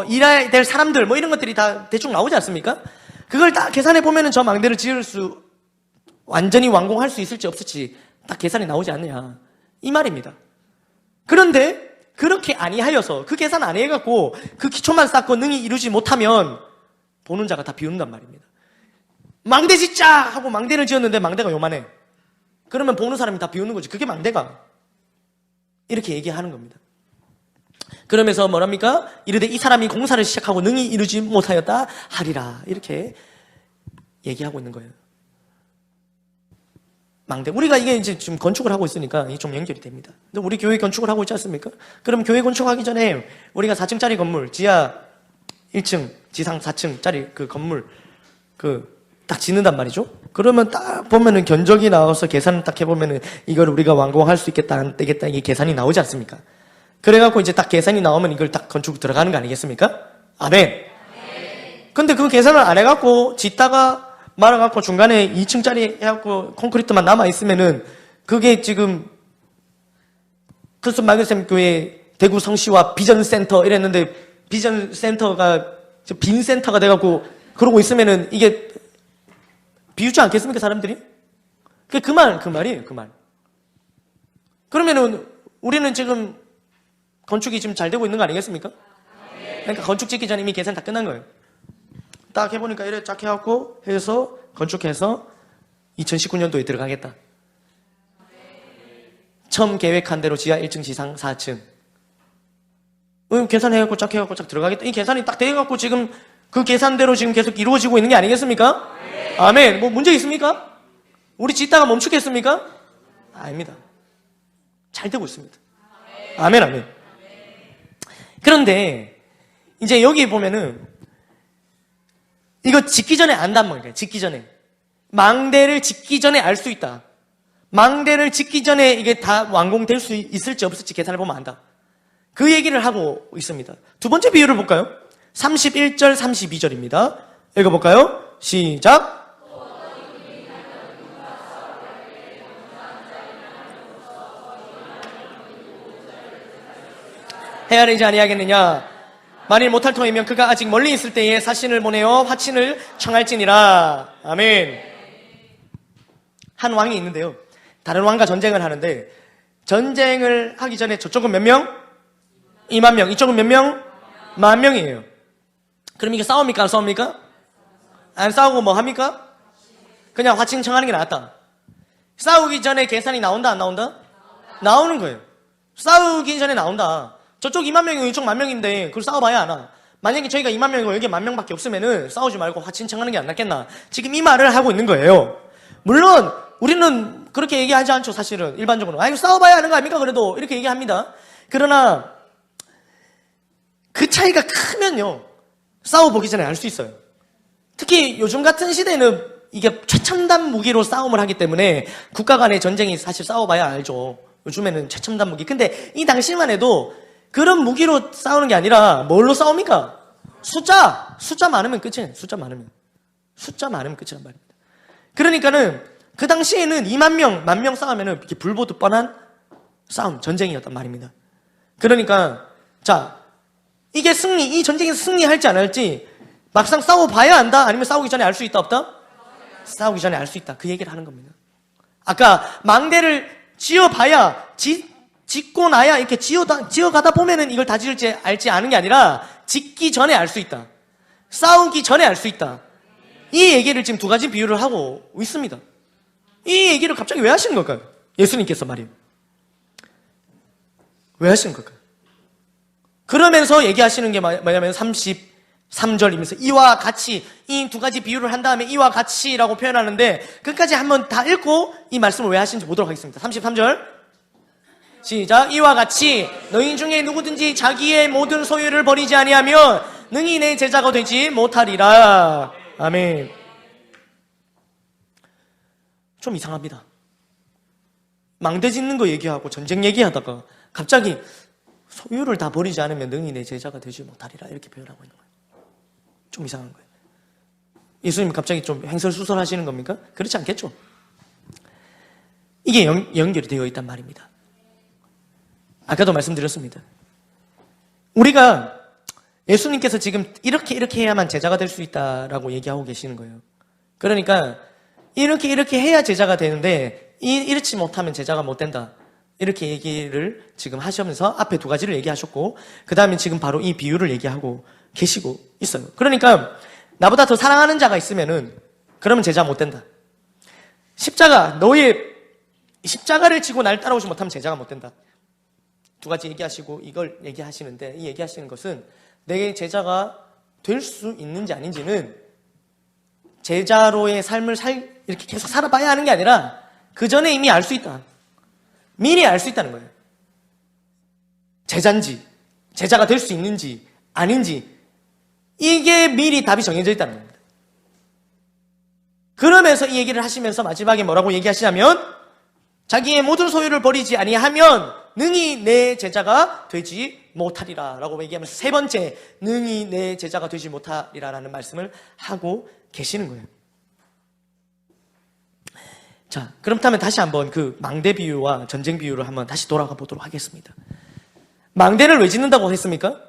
일해야 될 사람들, 이런 것들이 다 대충 나오지 않습니까? 그걸 딱 계산해 보면은 저 망대를 완전히 완공할 수 있을지 없을지 딱 계산이 나오지 않느냐. 이 말입니다. 그런데, 그렇게 아니하여서, 그 계산 안 해갖고, 그 기초만 쌓고 능히 이루지 못하면, 보는 자가 다 비웃는단 말입니다. 망대 짓자! 하고 망대를 지었는데 망대가 요만해. 그러면 보는 사람이 다 비웃는 거지. 그게 망대가. 이렇게 얘기하는 겁니다. 그러면서 뭐랍니까? 이르되 이 사람이 공사를 시작하고 능히 이루지 못하였다 하리라. 이렇게 얘기하고 있는 거예요. 망대. 우리가 이게 이제 지금 건축을 하고 있으니까 이게 좀 연결이 됩니다. 근데 우리 교회 건축을 하고 있지 않습니까? 그럼 교회 건축하기 전에 우리가 4층짜리 건물, 지하 1층, 지상 4층짜리 그 건물, 딱 짓는단 말이죠? 그러면 딱 보면은 견적이 나와서 계산을 딱 해보면은 이걸 우리가 완공할 수 있겠다, 안 되겠다, 이게 계산이 나오지 않습니까? 그래갖고 이제 딱 계산이 나오면 이걸 딱 건축 들어가는 거 아니겠습니까? 아멘. 근데 그 계산을 안 해갖고 짓다가 말아갖고 중간에 2층짜리 해갖고 콘크리트만 남아있으면은 그게 지금 크리스천 마이클쌤 교회 대구 성시와 비전센터 이랬는데 비전센터가 빈 센터가 돼갖고 그러고 있으면은 이게 비웃지 않겠습니까, 사람들이? 그 말이에요, 그 말. 그러면은 우리는 지금 건축이 지금 잘 되고 있는 거 아니겠습니까? 그러니까 건축 짓기 전에 이미 계산 다 끝난 거예요. 딱 해보니까 이래 쫙 해갖고 해서 건축해서 2019년도에 들어가겠다. 처음 계획한 대로 지하 1층, 지상 4층. 계산해갖고 쫙 해갖고 쫙 들어가겠다. 이 계산이 딱 돼갖고 지금 그 계산대로 지금 계속 이루어지고 있는 게 아니겠습니까? 아멘. 문제 있습니까? 우리 짓다가 멈추겠습니까? 아닙니다. 잘 되고 있습니다. 아멘, 아멘. 그런데 이제 여기 보면은 이거 짓기 전에 안단 말이에요. 짓기 전에. 망대를 짓기 전에 알 수 있다. 망대를 짓기 전에 이게 다 완공될 수 있을지 없을지 계산을 보면 안다. 그 얘기를 하고 있습니다. 두 번째 비유를 볼까요? 31절, 32절입니다. 읽어볼까요? 시작! 헤아리지 아니하겠느냐? 만일 못할 터이면 그가 아직 멀리 있을 때에 사신을 보내어 화친을 청할지니라. 아멘. 한 왕이 있는데요. 다른 왕과 전쟁을 하는데 전쟁을 하기 전에 저쪽은 몇 명? 2만 명. 이쪽은 몇 명? 10,000명이에요. 그럼 이게 싸웁니까? 안 싸웁니까? 안 싸우고 뭐 합니까? 그냥 화친 청하는 게 낫다. 싸우기 전에 계산이 나온다, 안 나온다? 나오는 거예요. 싸우기 전에 나온다. 저쪽 2만 명이고 이쪽 10,000명인데 그걸 싸워봐야 하나? 만약에 저희가 2만 명이고 여기 10,000명밖에 없으면은 싸우지 말고 화친청하는 게 안 낫겠나? 지금 이 말을 하고 있는 거예요. 물론 우리는 그렇게 얘기하지 않죠, 사실은. 일반적으로. 이거 싸워봐야 하는 거 아닙니까? 그래도 이렇게 얘기합니다. 그러나 그 차이가 크면요, 싸워보기 전에 알 수 있어요. 특히 요즘 같은 시대는 이게 최첨단 무기로 싸움을 하기 때문에 국가 간의 전쟁이 사실 싸워봐야 알죠. 요즘에는 최첨단 무기. 근데 이 당시만 해도 그런 무기로 싸우는 게 아니라 뭘로 싸웁니까? 숫자 많으면 끝이에요. 숫자 많으면 끝이란 말입니다. 그러니까는 그 당시에는 2만 명, 10,000명 싸우면은 이렇게 불보듯 뻔한 싸움, 전쟁이었단 말입니다. 그러니까 자, 이게 이 전쟁에서 승리할지 안 할지 막상 싸워봐야 안다? 아니면 싸우기 전에 알 수 있다 없다? 싸우기 전에 알 수 있다. 그 얘기를 하는 겁니다. 아까 망대를 지어봐야 짓고 나야 이렇게 지어가다 보면은 이걸 다 지을지 알지 않은 게 아니라 짓기 전에 알 수 있다. 싸우기 전에 알 수 있다. 이 얘기를 지금 두 가지 비유를 하고 있습니다. 이 얘기를 갑자기 왜 하시는 걸까요? 예수님께서 말이에요. 왜 하시는 걸까요? 그러면서 얘기하시는 게 뭐냐면 33절이면서 이와 같이, 이 두 가지 비유를 한 다음에 이와 같이라고 표현하는데 끝까지 한번 다 읽고 이 말씀을 왜 하시는지 보도록 하겠습니다. 33절 시작. 이와 같이 너희 중에 누구든지 자기의 모든 소유를 버리지 아니하면 능히 내 제자가 되지 못하리라. 아멘. 좀 이상합니다. 망대 짓는 거 얘기하고 전쟁 얘기하다가 갑자기 소유를 다 버리지 않으면 능히 내 제자가 되지 못하리라 이렇게 표현하고 있는 거예요. 좀 이상한 거예요. 예수님 갑자기 좀 횡설수설하시는 겁니까? 그렇지 않겠죠? 이게 연결이 되어 있단 말입니다. 아까도 말씀드렸습니다. 우리가 예수님께서 지금 이렇게 해야만 제자가 될 수 있다라고 얘기하고 계시는 거예요. 그러니까 이렇게 해야 제자가 되는데 이렇지 못하면 제자가 못 된다. 이렇게 얘기를 지금 하시면서 앞에 두 가지를 얘기하셨고 그 다음에 지금 바로 이 비유를 얘기하고 계시고 있어요. 그러니까 나보다 더 사랑하는 자가 있으면은 그러면 제자 못 된다. 너의 십자가를 지고 날 따라오지 못하면 제자가 못 된다. 두 가지 얘기하시고 이걸 얘기하시는데 이 얘기하시는 것은 내 제자가 될 수 있는지 아닌지는 제자로의 삶을 이렇게 계속 살아봐야 하는 게 아니라 그 전에 이미 알 수 있다. 미리 알 수 있다는 거예요. 제자가 될 수 있는지 아닌지 이게 미리 답이 정해져 있다는 겁니다. 그러면서 이 얘기를 하시면서 마지막에 뭐라고 얘기하시냐면 자기의 모든 소유를 버리지 아니하면 능히 내 제자가 되지 못하리라 라고 얘기하면서 세 번째 능히 내 제자가 되지 못하리라 라는 말씀을 하고 계시는 거예요. 자, 그렇다면 다시 한번 그 망대 비유와 전쟁 비유를 한번 다시 돌아가 보도록 하겠습니다. 망대를 왜 짓는다고 했습니까?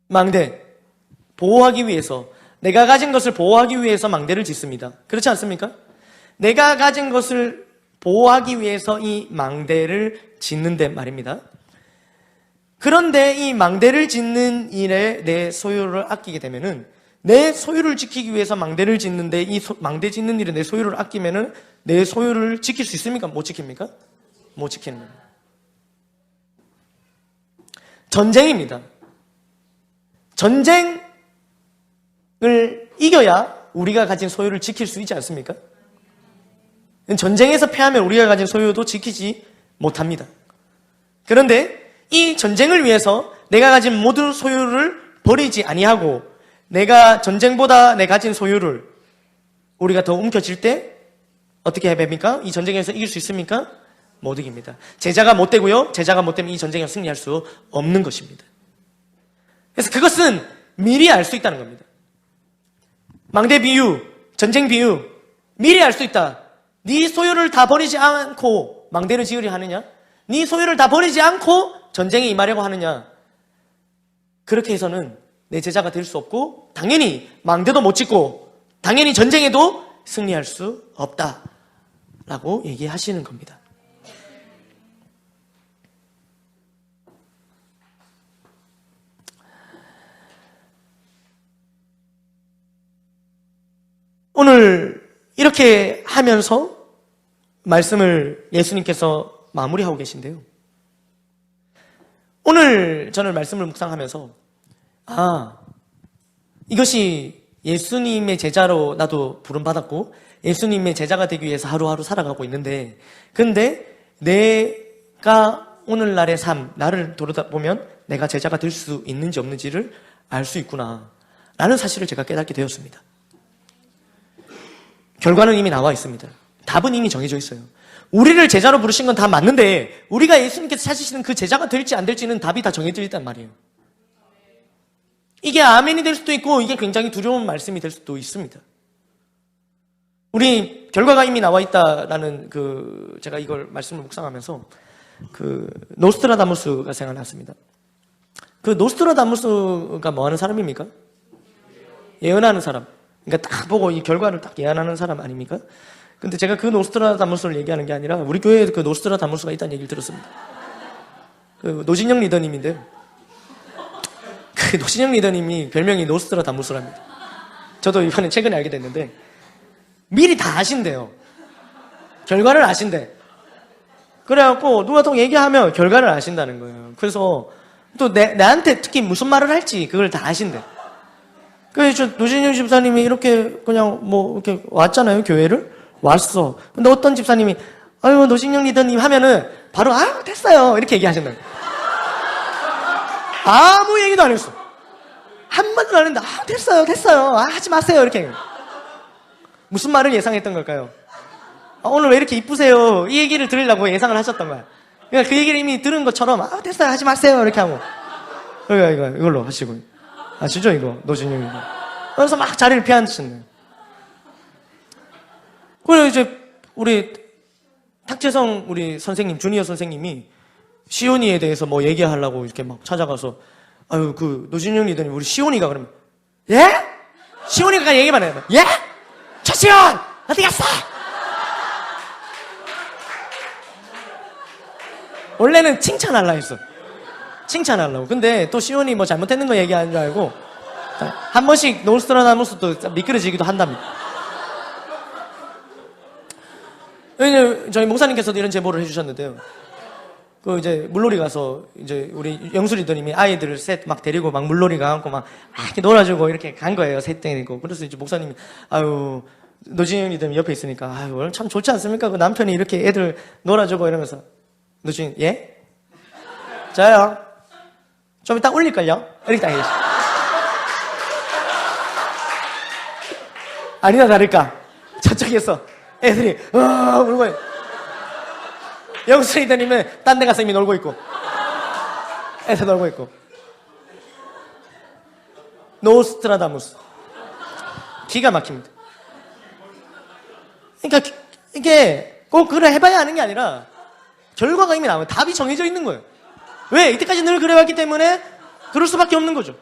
망대, 보호하기 위해서, 내가 가진 것을 보호하기 위해서 망대를 짓습니다. 그렇지 않습니까? 내가 가진 것을 보호하기 위해서 이 망대를 짓는데 말입니다. 그런데 이 망대를 짓는 일에 내 소유를 아끼게 되면은 내 소유를 지키기 위해서 망대를 짓는데 이 망대 짓는 일에 내 소유를 아끼면은 내 소유를 지킬 수 있습니까? 못 지킵니까? 못 지키는 겁니다. 전쟁입니다. 전쟁을 이겨야 우리가 가진 소유를 지킬 수 있지 않습니까? 전쟁에서 패하면 우리가 가진 소유도 지키지 못합니다. 그런데 이 전쟁을 위해서 내가 가진 모든 소유를 버리지 아니하고 내가 전쟁보다 내 가진 소유를 우리가 더 움켜쥘 때 어떻게 해야 됩니까? 이 전쟁에서 이길 수 있습니까? 못 이깁니다. 제자가 못 되고요. 제자가 못 되면 이 전쟁에서 승리할 수 없는 것입니다. 그래서 그것은 미리 알 수 있다는 겁니다. 망대 비유, 전쟁 비유, 미리 알 수 있다. 네 소유를 다 버리지 않고 망대를 지으려 하느냐? 네 소유를 다 버리지 않고 전쟁에 임하려고 하느냐? 그렇게 해서는 내 제자가 될 수 없고 당연히 망대도 못 짓고 당연히 전쟁에도 승리할 수 없다라고 얘기하시는 겁니다. 오늘 이렇게 하면서 말씀을 예수님께서 마무리하고 계신데요. 오늘 저는 말씀을 묵상하면서 이것이 예수님의 제자로 나도 부름받았고 예수님의 제자가 되기 위해서 하루하루 살아가고 있는데 근데 내가 오늘날의 삶, 나를 돌아보면 내가 제자가 될 수 있는지 없는지를 알 수 있구나 라는 사실을 제가 깨닫게 되었습니다. 결과는 이미 나와 있습니다. 답은 이미 정해져 있어요. 우리를 제자로 부르신 건 다 맞는데 우리가 예수님께서 찾으시는 그 제자가 될지 안 될지는 답이 다 정해져 있단 말이에요. 이게 아멘이 될 수도 있고 이게 굉장히 두려운 말씀이 될 수도 있습니다. 우리 결과가 이미 나와 있다라는 제가 이걸 말씀을 묵상하면서 그 노스트라다무스가 생각났습니다. 그 노스트라다무스가 뭐 하는 사람입니까? 예언하는 사람. 그러니까 딱 보고 이 결과를 딱 예언하는 사람 아닙니까? 근데 제가 그 노스트라다무스를 얘기하는 게 아니라 우리 교회에 그 노스트라다무스가 있다는 얘기를 들었습니다. 그 노진영 리더님인데, 그 노진영 리더님이 별명이 노스트라다무스랍니다. 저도 이번에 최근에 알게 됐는데, 미리 다 아신대요. 결과를 아신대. 그래갖고 누가 또 얘기하면 결과를 아신다는 거예요. 그래서 또 나한테 특히 무슨 말을 할지 그걸 다 아신대. 그래서 노진영 집사님이 이렇게 그냥 뭐 이렇게 왔잖아요, 교회를. 왔어. 근데 어떤 집사님이 아유 노진영 리더님 하면은 바로 아 됐어요 이렇게 얘기하신다는 거예요. 아무 얘기도 안 했어. 한마디도 안 했는데 아 됐어요 아 하지 마세요 이렇게. 무슨 말을 예상했던 걸까요? 아, 오늘 왜 이렇게 이쁘세요 이 얘기를 들으려고 예상을 하셨던 거야. 그러니까 그 얘기를 이미 들은 것처럼 아 됐어요 하지 마세요 이렇게 하고 그러니까 이걸로 하시고 아시죠 이거 노진영이. 그래서 막 자리를 피하시네. 그리고 이제 우리 탁재성 우리 선생님 주니어 선생님이 시온이에 대해서 뭐 얘기하려고 이렇게 막 찾아가서 아유 그 노진영 리더님 우리 시온이가 그러면 예? 시온이가 얘기만 해요. 예? 최시온 어디 갔어? 원래는 칭찬하려고 했어. 칭찬하려고. 근데 또 시온이 뭐 잘못했는 거 얘기하는 줄 알고 한 번씩 노스트라다무스 또 미끄러지기도 한답니다. 저희 목사님께서도 이런 제보를 해주셨는데요. 그 이제 물놀이 가서 이제 우리 영수 리더님이 아이들을 셋 막 데리고 막 물놀이 가고 막 이렇게 놀아주고 이렇게 간 거예요. 셋 데리고. 그래서 이제 목사님이 아유 노진영 리더님 옆에 있으니까 아유 오늘 참 좋지 않습니까? 그 남편이 이렇게 애들 놀아주고 이러면서 노진 예? 저요? 좀 이따 올릴걸요? 이렇게 딱 얘기했어. 아니나 다를까 저쪽에서 애들이 울고 영수 리더님은 딴 데 가서 이미 놀고 있고 애들 놀고 있고. 노스트라다무스 기가 막힙니다. 그러니까 이게 꼭 그래 해봐야 하는 게 아니라 결과가 이미 나오면 답이 정해져 있는 거예요. 왜? 이때까지 늘 그래왔기 때문에 그럴 수밖에 없는 거죠.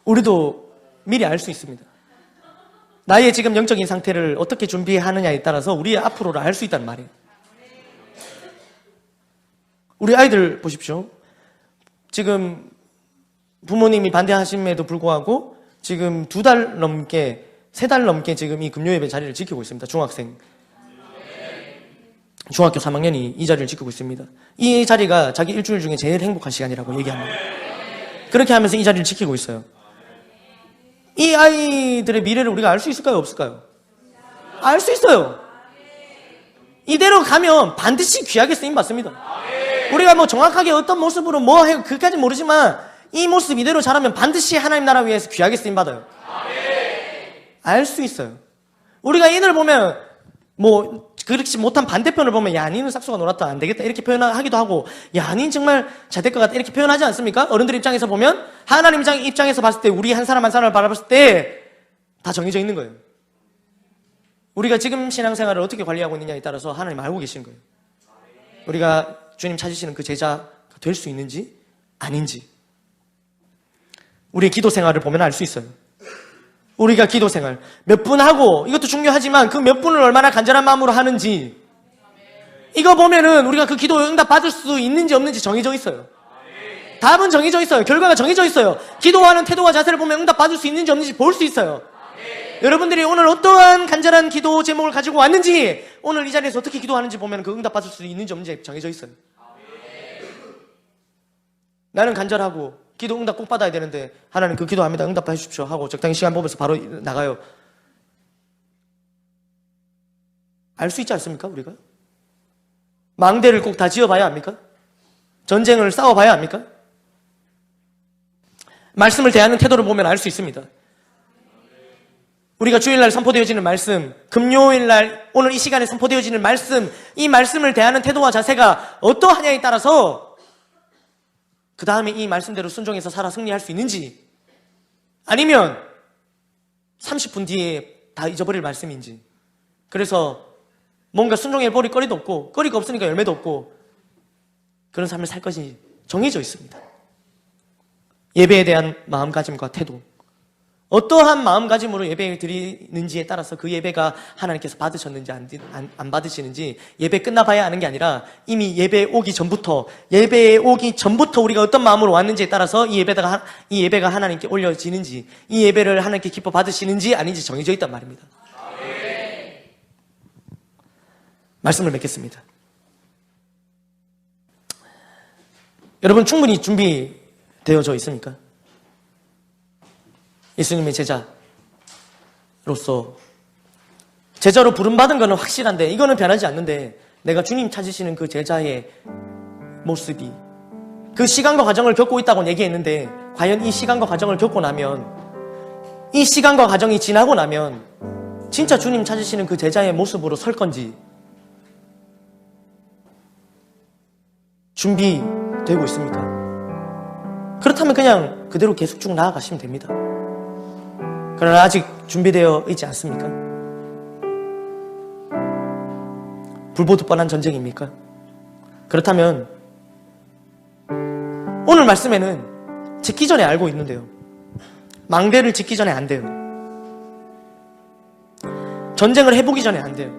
우리도 미리 알 수 있습니다. 나의 지금 영적인 상태를 어떻게 준비하느냐에 따라서 우리의 앞으로를 알 수 있다는 말이에요. 우리 아이들 보십시오. 지금 부모님이 반대하심에도 불구하고 지금 2달 넘게 3달 넘게 지금 이 금요예배 자리를 지키고 있습니다. 중학교 3학년이 이 자리를 지키고 있습니다. 이 자리가 자기 일주일 중에 제일 행복한 시간이라고 얘기합니다. 그렇게 하면서 이 자리를 지키고 있어요. 이 아이들의 미래를 우리가 알 수 있을까요? 없을까요? 알 수 있어요. 이대로 가면 반드시 귀하게 쓰임받습니다. 우리가 뭐 정확하게 어떤 모습으로 뭐 해요 그까지 모르지만 이 모습 이대로 자라면 반드시 하나님 나라 위해서 귀하게 쓰임받아요. 알 수 있어요. 우리가 이들 보면 뭐 그렇지 못한 반대편을 보면 야 니는 싹수가 놀았다 안 되겠다 이렇게 표현하기도 하고 야 니는 정말 잘 될 것 같다 이렇게 표현하지 않습니까? 어른들 입장에서 보면 하나님 입장에서 봤을 때 우리 한 사람 한 사람을 바라봤을 때 다 정해져 있는 거예요. 우리가 지금 신앙생활을 어떻게 관리하고 있느냐에 따라서 하나님 알고 계신 거예요. 우리가 주님 찾으시는 그 제자가 될 수 있는지 아닌지 우리의 기도 생활을 보면 알 수 있어요. 우리가 기도 생활 몇 분 하고 이것도 중요하지만 그 몇 분을 얼마나 간절한 마음으로 하는지 이거 보면은 우리가 그 기도 응답 받을 수 있는지 없는지 정해져 있어요. 답은 정해져 있어요. 결과가 정해져 있어요. 기도하는 태도와 자세를 보면 응답 받을 수 있는지 없는지 볼 수 있어요. 여러분들이 오늘 어떠한 간절한 기도 제목을 가지고 왔는지 오늘 이 자리에서 어떻게 기도하는지 보면 그 응답 받을 수 있는지 없는지 정해져 있어요. 나는 간절하고 기도 응답 꼭 받아야 되는데 하나님 그 기도합니다. 응답 해주십시오 하고 적당히 시간 보면서 바로 나가요. 알 수 있지 않습니까 우리가? 망대를 꼭 다 지어봐야 합니까? 전쟁을 싸워봐야 합니까? 말씀을 대하는 태도를 보면 알 수 있습니다. 우리가 주일날 선포되어지는 말씀, 금요일날 오늘 이 시간에 선포되어지는 말씀, 이 말씀을 대하는 태도와 자세가 어떠하냐에 따라서 그 다음에 이 말씀대로 순종해서 살아 승리할 수 있는지 아니면 30분 뒤에 다 잊어버릴 말씀인지. 그래서 뭔가 순종해 버릴 거리도 없고, 거리가 없으니까 열매도 없고, 그런 삶을 살 것이 정해져 있습니다. 예배에 대한 마음가짐과 태도, 어떠한 마음가짐으로 예배를 드리는지에 따라서 그 예배가 하나님께서 받으셨는지 안 받으시는지 예배 끝나봐야 아는 게 아니라 이미 예배에 오기 전부터 우리가 어떤 마음으로 왔는지에 따라서 이 예배가 하나님께 올려지는지, 이 예배를 하나님께 기뻐 받으시는지 아닌지 정해져 있단 말입니다. 말씀을 맺겠습니다. 여러분 충분히 준비되어져 있습니까? 예수님의 제자로 부름받은 것은 확실한데, 이거는 변하지 않는데, 내가 주님 찾으시는 그 제자의 모습이 그 시간과 과정을 겪고 있다고 얘기했는데, 과연 이 시간과 과정을 겪고 나면, 이 시간과 과정이 지나고 나면 진짜 주님 찾으시는 그 제자의 모습으로 설 건지 준비되고 있습니까? 그렇다면 그냥 그대로 계속 쭉 나아가시면 됩니다. 그러나 아직 준비되어 있지 않습니까? 불보듯 뻔한 전쟁입니까? 그렇다면 오늘 말씀에는 짓기 전에 알고 있는데요, 망대를 짓기 전에 안 돼요. 전쟁을 해보기 전에 안 돼요.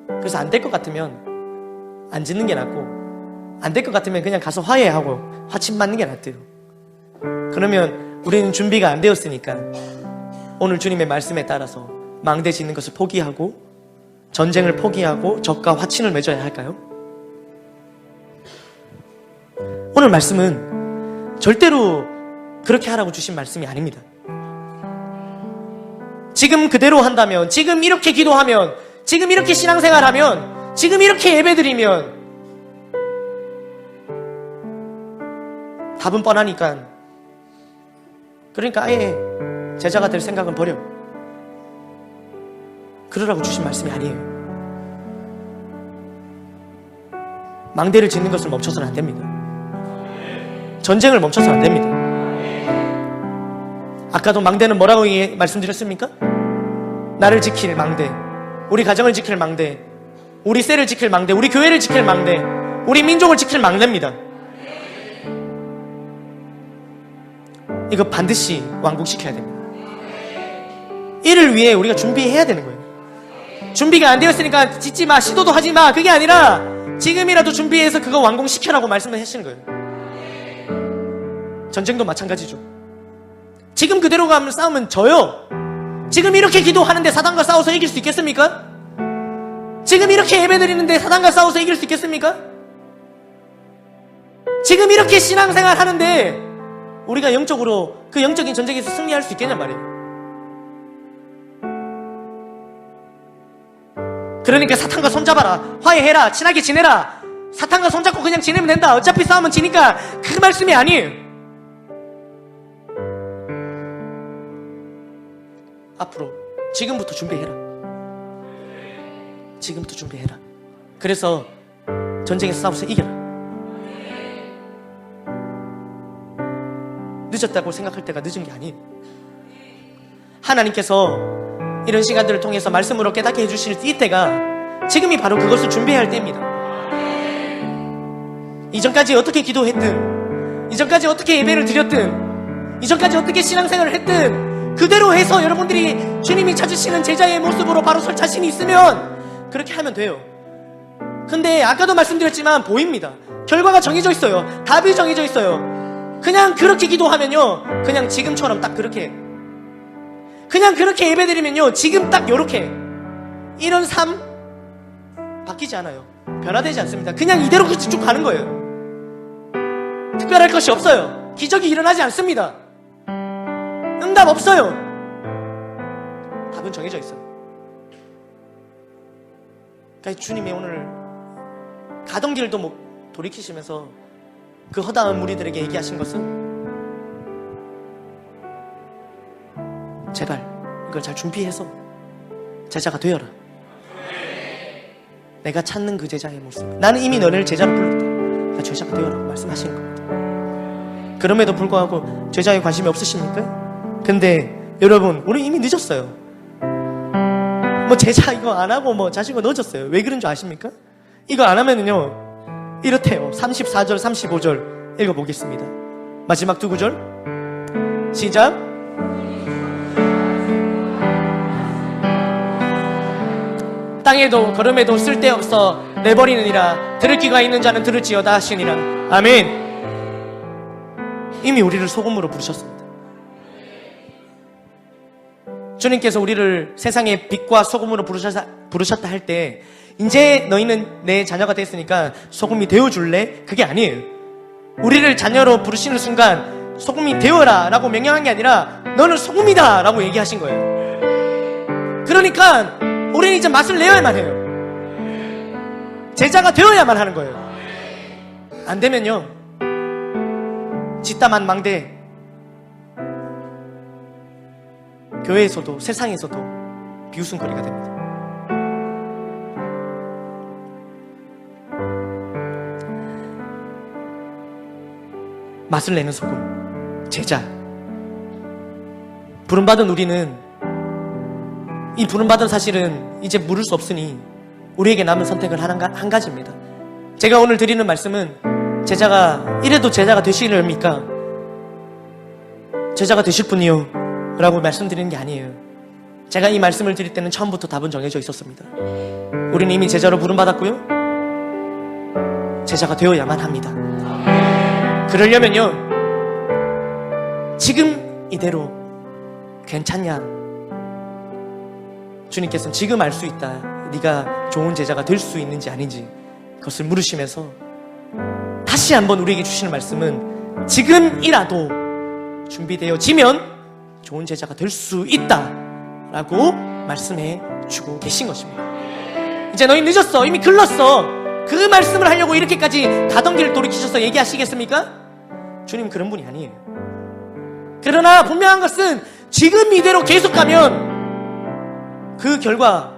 그래서 안 될 것 같으면 안 짓는 게 낫고, 안 될 것 같으면 그냥 가서 화해하고 화침 맞는 게 낫대요. 그러면 우리는 준비가 안 되었으니까 오늘 주님의 말씀에 따라서 망대 짓는 것을 포기하고 전쟁을 포기하고 적과 화친을 맺어야 할까요? 오늘 말씀은 절대로 그렇게 하라고 주신 말씀이 아닙니다. 지금 그대로 한다면, 지금 이렇게 기도하면, 지금 이렇게 신앙생활하면, 지금 이렇게 예배드리면 답은 뻔하니까, 그러니까 아예 제자가 될 생각은 버려. 그러라고 주신 말씀이 아니에요. 망대를 짓는 것을 멈춰서는 안 됩니다. 전쟁을 멈춰서는 안 됩니다. 아까도 망대는 뭐라고 말씀드렸습니까? 나를 지킬 망대, 우리 가정을 지킬 망대, 우리 셀을 지킬 망대, 우리 교회를 지킬 망대, 우리 민족을 지킬 망대입니다. 이거 반드시 완공시켜야 됩니다. 이를 위해 우리가 준비해야 되는 거예요. 준비가 안 되었으니까 짓지 마, 시도도 하지 마, 그게 아니라 지금이라도 준비해서 그거 완공시켜라고 말씀을 하시는 거예요. 전쟁도 마찬가지죠. 지금 그대로 가면 싸우면 져요. 지금 이렇게 기도하는데 사단과 싸워서 이길 수 있겠습니까? 지금 이렇게 예배드리는데 사단과 싸워서 이길 수 있겠습니까? 지금 이렇게 신앙생활 하는데 우리가 영적으로 그 영적인 전쟁에서 승리할 수 있겠냔 말이에요. 그러니까 사탄과 손잡아라, 화해해라, 친하게 지내라. 사탄과 손잡고 그냥 지내면 된다, 어차피 싸우면 지니까, 그 말씀이 아니에요. 앞으로 지금부터 준비해라. 지금부터 준비해라. 그래서 전쟁에서 싸워서 이겨라. 늦었다고 생각할 때가 늦은 게 아니에요. 하나님께서 이런 시간들을 통해서 말씀으로 깨닫게 해주실 이때가, 지금이 바로 그것을 준비해야 할 때입니다. 이전까지 어떻게 기도했든, 이전까지 어떻게 예배를 드렸든, 이전까지 어떻게 신앙생활을 했든 그대로 해서 여러분들이 주님이 찾으시는 제자의 모습으로 바로 설 자신이 있으면 그렇게 하면 돼요. 근데 아까도 말씀드렸지만 보입니다. 결과가 정해져 있어요. 답이 정해져 있어요. 그냥 그렇게 기도하면요, 그냥 지금처럼 딱 그렇게, 그냥 그렇게 예배드리면요, 지금 딱 요렇게, 이런 삶 바뀌지 않아요. 변화되지 않습니다. 그냥 이대로 쭉 가는 거예요. 특별할 것이 없어요. 기적이 일어나지 않습니다. 응답 없어요. 답은 정해져 있어요. 그러니까 주님이 오늘 가던 길도 돌이키시면서 그 허다한 무리들에게 얘기하신 것은, 제발 이걸 잘 준비해서 제자가 되어라. 내가 찾는 그 제자의 모습, 나는 이미 너를 제자로 불렀다, 나 제자가 되어라고 말씀하시는 겁니다. 그럼에도 불구하고 제자에 관심이 없으십니까? 근데 여러분, 우리 이미 늦었어요. 뭐 제자 이거 안 하고 뭐 자신거 넣어줬어요. 왜 그런 줄 아십니까? 이거 안 하면은요 이렇대요. 34절 35절 읽어보겠습니다. 마지막 두 구절 시작. 땅에도 걸음에도 쓸데없어 내버리느니라. 들을 귀가 있는 자는 들을지어다 하시니라. 아멘. 이미 우리를 소금으로 부르셨습니다. 주님께서 우리를 세상의 빛과 소금으로 부르셨다 할 때 이제 너희는 내 자녀가 됐으니까 소금이 되어줄래? 그게 아니에요. 우리를 자녀로 부르시는 순간 소금이 되어라 라고 명령한 게 아니라 너는 소금이다 라고 얘기하신 거예요. 그러니까 우리는 이제 맛을 내야만 해요. 제자가 되어야만 하는 거예요. 안 되면요 짓다만 망대, 교회에서도 세상에서도 비웃음거리가 됩니다. 맛을 내는 소금, 제자. 부름받은 우리는 이 부름받은 사실은 이제 물을 수 없으니 우리에게 남은 선택은 한 가지입니다. 제가 오늘 드리는 말씀은 제자가 이래도 제자가 되시렵니까? 제자가 되실 분이요 라고 말씀드리는 게 아니에요. 제가 이 말씀을 드릴 때는 처음부터 답은 정해져 있었습니다. 우리는 이미 제자로 부름받았고요 제자가 되어야만 합니다. 그러려면요 지금 이대로 괜찮냐? 주님께서는 지금 알 수 있다. 네가 좋은 제자가 될 수 있는지 아닌지 그것을 물으시면서 다시 한번 우리에게 주시는 말씀은 지금이라도 준비되어지면 좋은 제자가 될 수 있다 라고 말씀해 주고 계신 것입니다. 이제 너희 늦었어. 이미 글렀어. 그 말씀을 하려고 이렇게까지 가던 길을 돌이키셔서 얘기하시겠습니까? 주님 그런 분이 아니에요. 그러나 분명한 것은 지금 이대로 계속 가면 그 결과,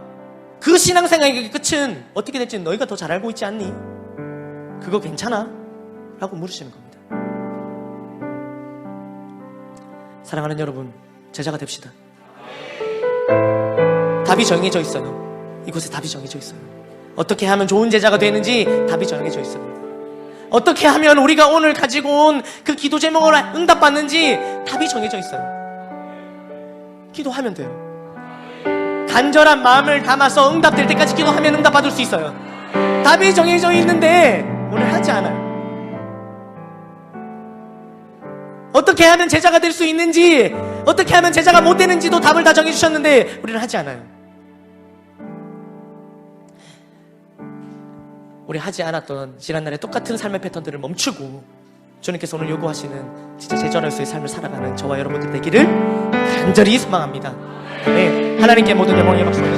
그 신앙생활의 끝은 어떻게 될지 너희가 더 잘 알고 있지 않니? 그거 괜찮아? 라고 물으시는 겁니다. 사랑하는 여러분, 제자가 됩시다. 답이 정해져 있어요. 이곳에 답이 정해져 있어요. 어떻게 하면 좋은 제자가 되는지 답이 정해져 있어요. 어떻게 하면 우리가 오늘 가지고 온 그 기도 제목을 응답받는지 답이 정해져 있어요. 기도하면 돼요. 간절한 마음을 담아서 응답될 때까지 기도하면 응답받을 수 있어요. 답이 정해져 있는데 오늘 하지 않아요. 어떻게 하면 제자가 될 수 있는지, 어떻게 하면 제자가 못 되는지도 답을 다 정해주셨는데 우리는 하지 않아요. 우리 하지 않았던 지난날의 똑같은 삶의 패턴들을 멈추고 주님께서 오늘 요구하시는 진짜 제자로서의 삶을 살아가는 저와 여러분들 되기를 간절히 소망합니다. 네, 하나님께 모든 영광의 박수를